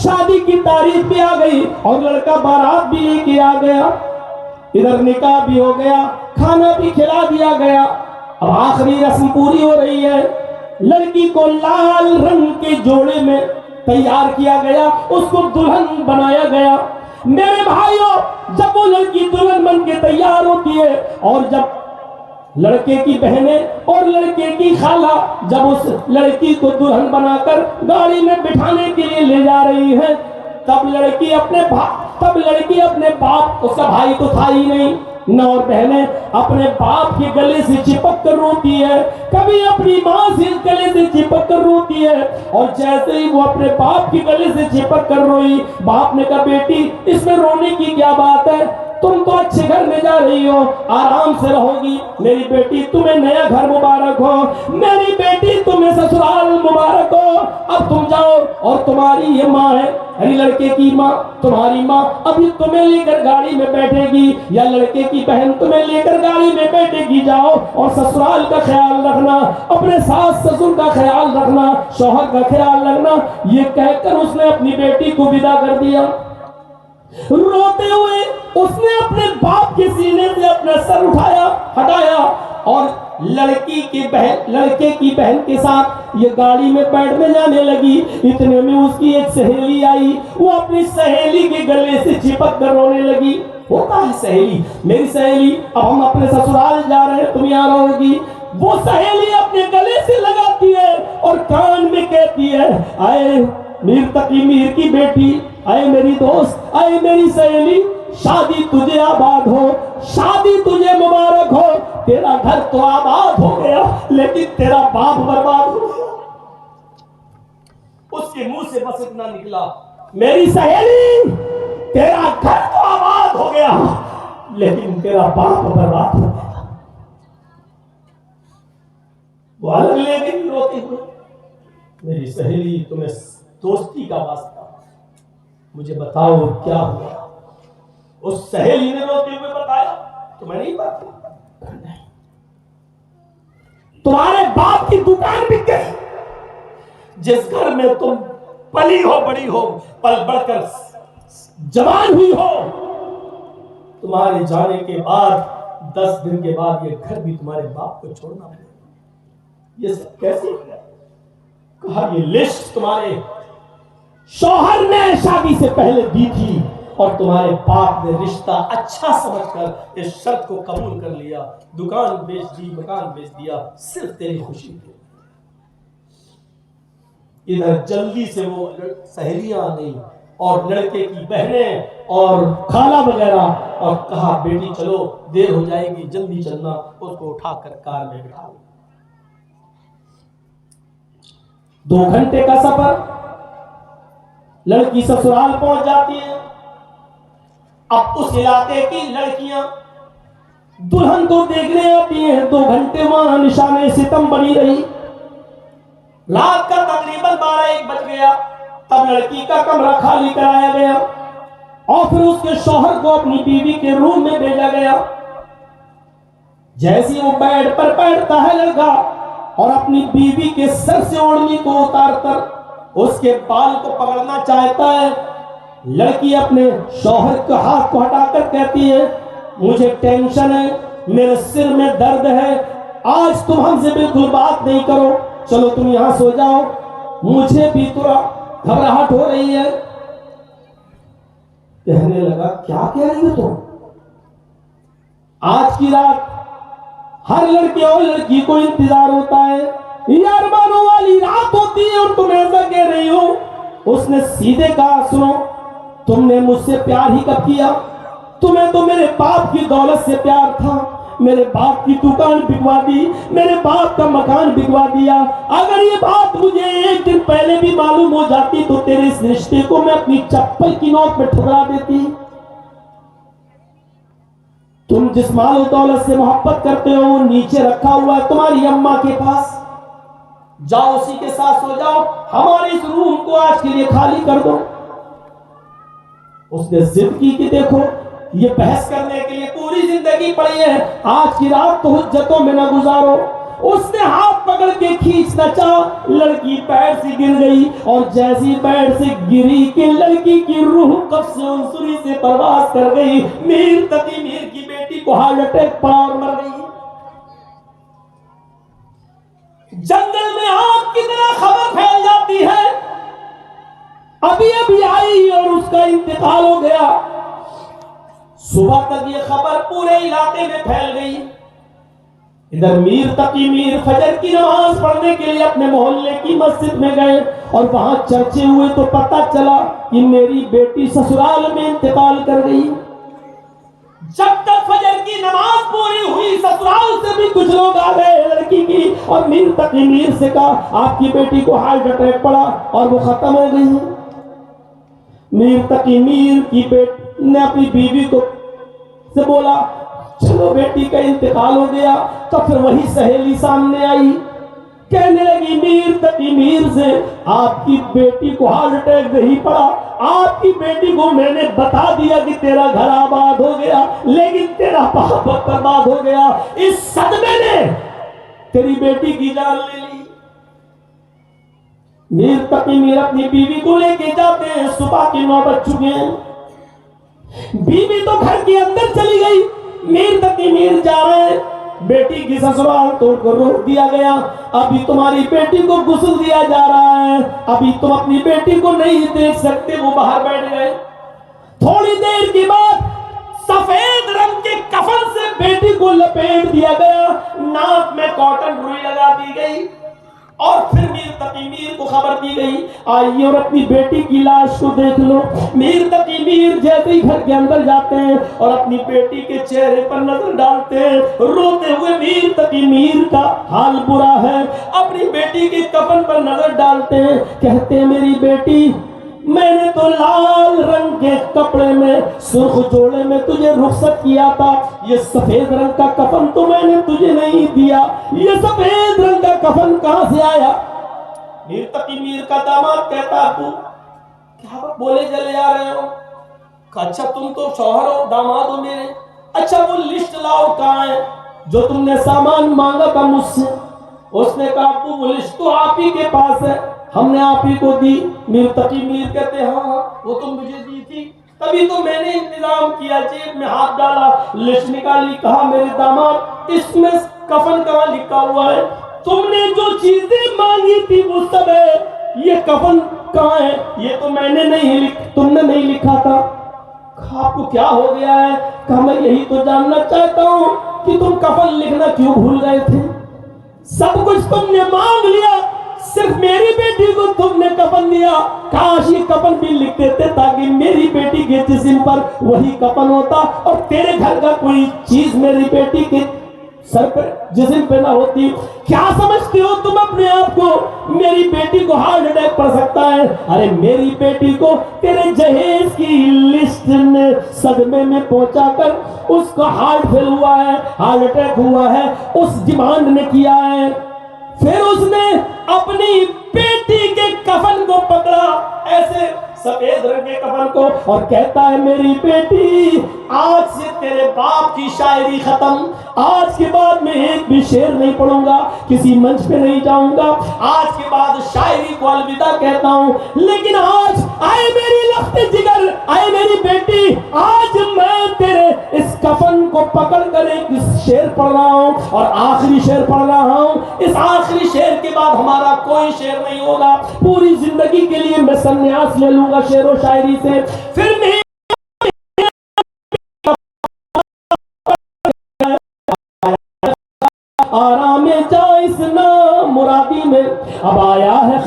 شادی کی تاریخ بھی آ گئی, اور لڑکا بارات بھی لے کے آ گیا. ادھر نکاح بھی ہو گیا, کھانا بھی کھلا دیا گیا. اب آخری رسم پوری ہو رہی ہے. لڑکی کو لال رنگ کے جوڑے میں تیار کیا گیا, اس کو دلہن بنایا گیا. میرے بھائیوں, جب وہ لڑکی دلہن بن کے تیار ہوتی ہے, اور جب لڑکے کی بہنیں اور لڑکے کی خالہ جب اس لڑکی کو دلہن بنا کر گاڑی میں بٹھانے کے لیے لے جا رہی ہے, تب لڑکی اپنے باپ, اس کا بھائی تو تھا ہی نہیں, نہ اور بہنیں اپنے باپ کے گلے سے چپک کر روتی ہے, کبھی اپنی ماں سے گلے سے چپک کر روتی ہے. اور جیسے ہی وہ اپنے باپ کے گلے سے چپک کر روئی, باپ نے کہا بیٹی اس میں رونے کی کیا بات ہے, تم تو اچھے گھر میں جا رہی ہو, آرام سے رہو گی, میری بیٹی تمہیں نیا گھر مبارک ہو, میری بیٹی تمہیں سسرال مبارک ہو, اب تم جاؤ. اور تمہاری یہ ماں ہے, ارے لڑکے کی ماں, تمہاری ماں ابھی تمہیں لے کر گاڑی میں بیٹھے گی, یا لڑکے کی بہن تمہیں لے کر گاڑی میں بیٹھے گی, جاؤ اور سسرال کا خیال رکھنا, اپنے ساس سسر کا خیال رکھنا, شوہر کا خیال رکھنا. یہ کہہ کر اس نے اپنی بیٹی کو ودا کر دیا. روتے ہوئے اس نے اپنے باپ کے سینے سے اپنا سر ہٹایا, اور لڑکے کی بہن کے ساتھ یہ گاڑی میں بیٹھنے جانے لگی. اتنے میں اس کی ایک سہیلی آئی, وہ اپنی سہیلی کے گلے سے چپک کر رونے لگی. ہوتا ہے سہیلی, میری سہیلی, اب ہم اپنے سسرال جا رہے ہیں, تم یہاں رہو گی. وہ سہیلی اپنے گلے سے لگاتی ہے اور کان میں کہتی ہے, آئے میر تقی میر کی بیٹی, آئے میری دوست, آئے میری سہیلی, شادی تجھے آباد ہو, شادی تجھے مبارک ہو, تیرا گھر تو آباد ہو گیا لیکن تیرا باپ برباد ہو گیا. اس کے منہ سے بس اتنا نکلا, میری سہیلی تیرا گھر تو آباد ہو گیا لیکن تیرا باپ برباد ہو گیا. وہ الگ لے گئی روتے ہوئے, میری سہیلی تمہیں دوستی کا واسطہ, مجھے بتاؤ کیا ہوا. اس سہیلی نے روتے ہوئے بتایا, تمہیں نہیں پتا, تمہارے باپ کی دکان بک گئی, جس گھر میں تم پلی ہو, بڑی ہو, پل بڑھ کر جوان ہوئی ہو, تمہارے جانے کے بعد 10 دن کے بعد یہ گھر بھی تمہارے باپ کو چھوڑنا پڑے. یہ سب کیسے ہوا؟ کہا یہ لسٹ تمہارے شوہر نے شادی سے پہلے دی تھی, اور تمہارے باپ نے رشتہ اچھا سمجھ کر اس شرط کو قبول کر لیا, دکان بیچ دی, مکان بیچ دیا, صرف تیری خوشی کے. ادھر جلدی سے وہ سہیلیاں آ گئی,
اور لڑکے کی بہنیں اور خالہ وغیرہ، اور کہا بیٹی چلو دیر ہو جائے گی، جلدی چلنا۔ اس کو اٹھا کر کار میں بٹھا دیا۔ 2 گھنٹے کا سفر، لڑکی سسرال پہنچ جاتی ہے۔ اب اس علاقے کی لڑکیاں دلہن کو دیکھنے آتی ہیں۔ 2 گھنٹے وہاں نشانے ستم بنی رہی۔ رات کا تقریباً 12-1 بج گیا، تب لڑکی کا کمرہ خالی کرایا گیا اور پھر اس کے شوہر کو اپنی بیوی کے روم میں بھیجا گیا۔ جیسے وہ بیڈ پر بیٹھتا ہے لڑکا اور اپنی بیوی کے سر سے اوڑھنی کو اتار کر اس کے بال کو پکڑنا چاہتا ہے، لڑکی اپنے شوہر کے ہاتھ کو ہٹا کر کہتی ہے مجھے ٹینشن ہے، میرے سر میں درد ہے، آج تم ہم سے بالکل بات نہیں کرو، چلو تم یہاں سو جاؤ، مجھے بھی تھوڑا گھبراہٹ ہو رہی ہے۔ کہنے لگا کیا کہہ رہی ہو تم؟ آج کی رات ہر لڑکے اور لڑکی کو انتظار ہوتا ہے، یہ ارمانوں والی رات ہوتی ہے اور تم ایسا کہہ رہی ہو۔ اس نے سیدھے کہا سنو، تم نے مجھ سے پیار ہی کب کیا؟ تمہیں تو میرے باپ کی دولت سے پیار تھا، میرے باپ کی دکان بکوا دی، میرے باپ کا مکان بکوا دیا۔ اگر یہ بات مجھے 1 دن پہلے بھی معلوم ہو جاتی تو تیرے اس رشتے کو میں اپنی چپل کی نوک میں ٹھکرا دیتی۔ تم جس مال و دولت سے محبت کرتے ہو وہ نیچے رکھا ہوا ہے تمہاری اماں کے پاس، جاؤ اسی کے ساتھ سو جاؤ، ہمارے اس روم کو آج کے لیے خالی کر دو۔ اس نے ضد کی کہ دیکھو یہ بحث کرنے کے لیے پوری زندگی پڑی ہے، آج کی رات تو حجتوں میں نہ گزارو۔ اس نے ہاتھ پکڑ کے کھینچنا چاہا، لڑکی بیڈ سے گر گئی اور جیسی بیڈ سے گری کہ لڑکی کی روح قفس عنصری سے پرواز کر گئی۔ میر تقی میر کی بیٹی کو ہارٹ اٹیک پڑا اور مر گئی۔ جنگل میں آگ کی طرح خبر پھیل جاتی ہے، ابھی ابھی آئی اور اس کا انتقال ہو گیا۔ صبح تک یہ خبر پورے علاقے میں پھیل گئی۔ ادھر میر تقی میر فجر کی نماز پڑھنے کے لیے اپنے محلے کی مسجد میں گئے اور وہاں چرچے ہوئے تو پتہ چلا کہ میری بیٹی سسرال میں انتقال کر گئی۔ جب تک فجر کی نماز پوری ہوئی سسرال سے بھی کچھ لوگ آ گئے لڑکی کی اور میر تقی میر سے کہا آپ کی بیٹی کو ہارٹ اٹیک پڑا اور وہ ختم ہو گئی۔ میر تقی میر کی بیٹی نے اپنی بیوی کو سے بولا چلو بیٹی کا انتقال ہو گیا، تو پھر وہی سہیلی سامنے آئی، کہنے لگی میر تقی میر سے آپ کی بیٹی کو ہارٹ اٹیک نہیں پڑا، آپ کی بیٹی کو میں نے بتا دیا کہ تیرا گھر آباد ہو گیا لیکن تیرا باپ برباد ہو گیا، اس صدمے نے تیری بیٹی کی جان لے لی۔ میر تقی میر اپنی بیوی کو لے کے جاتے ہیں، صبح کے 9 بج چکے ہیں، بیوی تو گھر کے اندر چلی گئی، میر تقی میر جا رہے ہیں، بیٹی کی سسرال توڑ کر روک دیا گیا، ابھی تمہاری بیٹی کو غسل دیا جا رہا ہے، ابھی تم اپنی بیٹی کو نہیں دیکھ سکتے۔ وہ باہر بیٹھ گئے، تھوڑی دیر کے بعد سفید رنگ کے کفن سے بیٹی کو لپیٹ دیا گیا، ناک میں کاٹن روئی لگا دی گئی اور پھر میر تقی میر کو خبر دی گئی آئیے اور اپنی بیٹی کی لاش کو دیکھ لو۔ میر تقی میر جیسے ہی گھر کے اندر جاتے ہیں اور اپنی بیٹی کے چہرے پر نظر ڈالتے ہیں، روتے ہوئے میر تقی میر کا حال برا ہے، اپنی بیٹی کے کفن پر نظر ڈالتے ہیں، کہتے ہیں میری بیٹی میں نے تو لال رنگ کے کپڑے میں سرخ جوڑے میں تجھے رخصت کیا تھا، یہ سفید رنگ کا کفن تو میں نے تجھے نہیں دیا، یہ سفید رنگ کا کفن کہاں سے آیا؟ میر تقی میر کا داماد کہتا ابو کیا بولے چلے آ رہے ہو؟ اچھا تم تو شوہر ہو داماد ہو میرے، اچھا وہ لسٹ لاؤ کہاں ہے جو تم نے سامان مانگا تھا مجھ سے؟ اس نے کہا ابو وہ لسٹ تو آپ ہی کے پاس ہے، ہم نے آپ ہی کو دی۔ میر تقی میر کہتے ہاں وہ تم مجھے دی تھی، تبھی تو میں نے انتظام کیا، جیب میں ہاتھ ڈالا لسٹ نکالی، کہا میرے داماد اس میں کفن کہاں لکھا ہوا ہے؟ تم نے جو چیزیں مانگی تھی وہ سب ہے، یہ کفن کہاں ہے؟ یہ تو میں نے نہیں تم نے نہیں لکھا تھا۔ کہا آپ کو کیا ہو گیا ہے؟ کہا میں یہی تو جاننا چاہتا ہوں کہ تم کفن لکھنا کیوں بھول گئے تھے؟ سب کچھ تم نے مانگ لیا،
صرف میری بیٹی کو تم نے کفن دیا، کاش یہ کفن بھی لکھ دیتے تاکہ میری بیٹی کے جسم پر وہی کفن ہوتا اور تیرے گھر کا کوئی چیز میری بیٹی کے سر پہ جسم پہ نہ ہوتی۔ کیا سمجھتے ہو تم اپنے آپ کو؟ میری بیٹی کو ہارٹ اٹیک پڑ سکتا ہے، ارے میری بیٹی کو تیرے جہیز کی لسٹ نے صدمے میں پہنچا کر اس کو ہارٹ فیل ہوا ہے، ہارٹ اٹیک ہوا ہے، اس ڈیمانڈ نے کیا ہے۔ پھر اس نے اپنی بیٹی کے کفن کو پکڑا، ایسے سفید رنگ کے کفن کو، اور کہتا ہے میری بیٹی آج سے تیرے باپ کی شاعری ختم، آج کے بعد میں ایک بھی شعر نہیں پڑھوں گا، کسی منچ پہ نہیں جاؤں گا، آج کے بعد شاعری کو الوداع کہتا ہوں، لیکن آج آئے میری لخت جگر، آئے میری بیٹی، آج میں تیرے اس کفن کو پکڑ کر ایک شعر پڑھ رہا ہوں اور آخری شعر پڑھ رہا ہوں، اس آخری شعر کے بعد ہمارا کوئی شعر نہیں ہوگا، پوری زندگی کے لیے میں سنیاس لے لوں گا شعر و شاعری سے، پھر نہیں آرام جا اس نامرادی میں، اب آیا ہے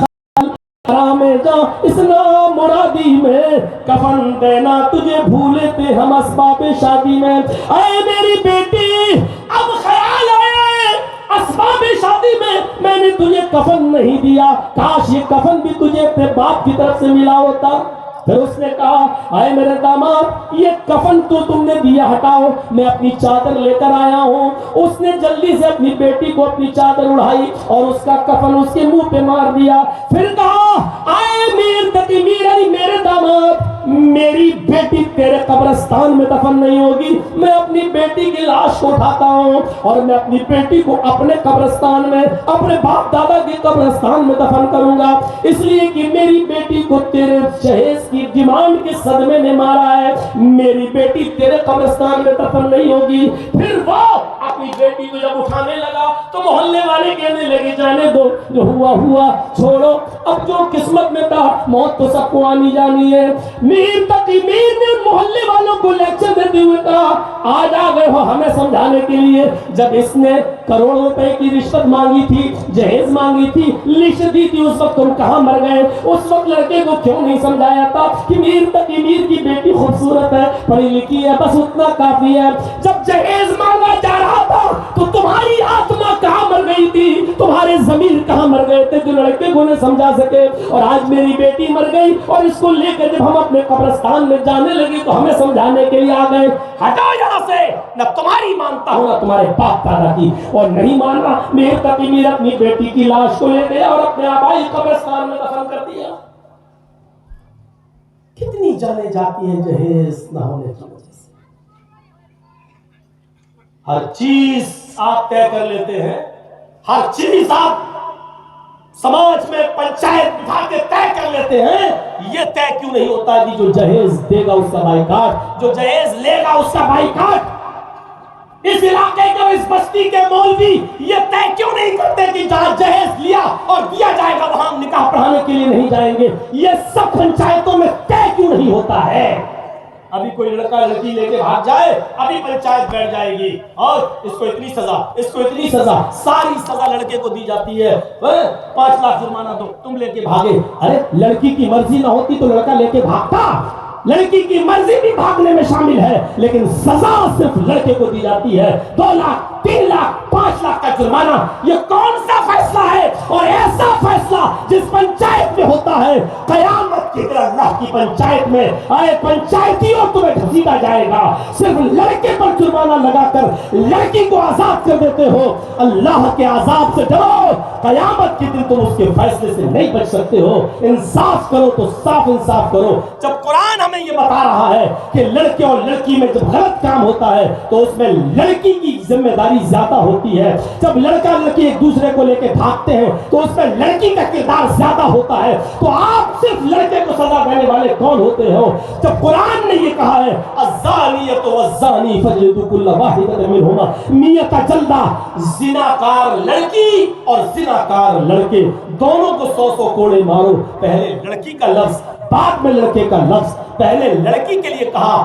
آرام جا اس نامرادی میں، کفن دینا تجھے بھولے تھے ہم اسباب شادی میں، اے میری بیٹی اب خیال آیا ہے اسباب شادی میں نے تجھے کفن نہیں دیا، کاش یہ کفن بھی تجھے اپنے باپ کی طرف سے ملا ہوتا۔ پھر اس نے کہا اے میرے داماد یہ کفن تو تم نے دیا ہٹاؤ، میں اپنی چادر لے کر آیا ہوں۔ اس نے جلدی سے اپنی بیٹی کو اپنی چادر اڑائی اور اس کا کفن اس کے منہ پہ مار دیا، پھر کہا اے میر تقی میر علی میرے داماد میری بیٹی تیرے قبرستان میں دفن نہیں ہوگی، میں اپنی بیٹی کی لاش کو اٹھاتا ہوں اور میں اپنی بیٹی کو اپنے قبرستان میں اپنے باپ دادا کے قبرستان میں دفن کروں گا، اس لیے کہ میری بیٹی کو تیرے جہیز کی ڈیمانڈ کے صدمے نے مارا ہے، میری بیٹی تیرے قبرستان میں دفن نہیں ہوگی۔ پھر وہ اپنی بیٹی کو جب اٹھانے لگا تو محلے والے کہنے لگے جانے دو، جو ہوا ہوا چھوڑو، اب جو قسمت میں تھا موت تو سب کو آنی جانی ہے۔ میر تقی میر نے ان محلے والوں کو لیکچر دیتے ہوئے کہا آج آ گئے ہو ہمیں سمجھانے کے لیے، جب اس نے کروڑوں روپے کی رشوت مانگی تھی، جہیز مانگی تھی، لسٹ دی تھی، اس وقت تم کہاں مر گئے؟ اس وقت لڑکے کو کیوں نہیں سمجھایا تھا کہ میر تقی میر کی بیٹی خوبصورت ہے، پڑھی لکھی ہے، بس اتنا کافی ہے۔ جب جہیز مانگا جا رہا تھا تو تمہاری آتما کہاں مر گئی تھی، تمہارے ضمیر کہاں مر گئے تھے جو لڑکے کو نہ سمجھا سکے؟ اور آج میری بیٹی مر گئی اور اس کو لے کر جب ہم اپنے قبرستان میں جانے لگے تو ہمیں سمجھانے کے لیے آ گئے۔ ہٹاؤ یہاں سے، نہ تمہاری مانتا ہوں نہ تمہارے باپ دادا کی، اور نہیں مانا میر تقی میر اپنی بیٹی کی لاش کو لے گیا اور اپنے آبائی قبرستان میں دفن کر دیا۔ کتنی جانیں جاتی ہیں جہیز نہ ہونے کی وجہ سے، ہر چیز آپ طے کر لیتے ہیں، ہر چیز آپ سماج میں پنچایت بٹھا کے طے کر لیتے ہیں، یہ طے کیوں نہیں ہوتا کہ جو جہیز دے گا اس کا بائیکاٹ، جو جہیز لے گا اس کا بائیکاٹ؟ اس علاقے کے اس بستی کے مولوی یہ طے کیوں نہیں کرتے کہ جہاں جہیز لیا اور دیا جائے گا وہاں ہم نکاح پڑھانے کے لیے نہیں جائیں گے؟ یہ سب پنچایتوں میں طے کیوں نہیں ہوتا ہے؟ ابھی کوئی لڑکا لڑکی لے کے بھاگ جائے، ابھی پنچایت بیٹھ جائے گی اور اس کو اتنی سزا، اس کو اتنی سزا، ساری سزا لڑکے کو دی جاتی ہے، 5 لاکھ جرمانہ دو، تم لے کے بھاگے۔ ارے لڑکی کی مرضی نہ ہوتی تو لڑکا لے کے بھاگتا، لڑکی کی مرضی بھی بھاگنے میں شامل ہے، لیکن سزا صرف لڑکے کو دی جاتی ہے۔ 2 لاکھ 3 لاکھ 5 لاکھ کا جرمانہ، یہ کون سا فیصلہ ہے؟ اور ایسا فیصلہ جس پنچایت میں ہوتا ہے، قیامت کی طرح اللہ کی پنچایت میں آئے پنچایتیوں تمہیں گھسیٹا جائے گا، صرف لڑکے پر جرمانہ لگا کر لڑکی کو آزاد کر دیتے ہو۔ اللہ کے عذاب سے ڈرو، قیامت کے دن تم اس کے فیصلے سے نہیں بچ سکتے ہو۔ انصاف کرو تو صاف انصاف کرو۔ جب قرآن ہمیں یہ بتا رہا ہے کہ لڑکے اور لڑکی میں جب غلط کام ہوتا ہے تو اس میں لڑکی کی ذمہ داری زیادہ ہوتی ہے، جب لڑکا لڑکی ایک دوسرے کو لے کے بھاگتے ہیں تو اس میں لڑکی کا کردار زیادہ ہوتا ہے، تو آپ صرف لڑکے کو سزا دینے والے کون ہوتے ہو؟ جب قرآن نے یہ کہا ہے الزانیۃ والزانی فاجلدوا کل واحدۃ منہما میۃ جلدہ، زناکار لڑکی اور زناکار لڑکے دونوں کو 100 کوڑے مارو۔ پہلے لڑکی کا لفظ بعد میں لڑکے کا لفظ، پہلے لڑکی کے لیے کہا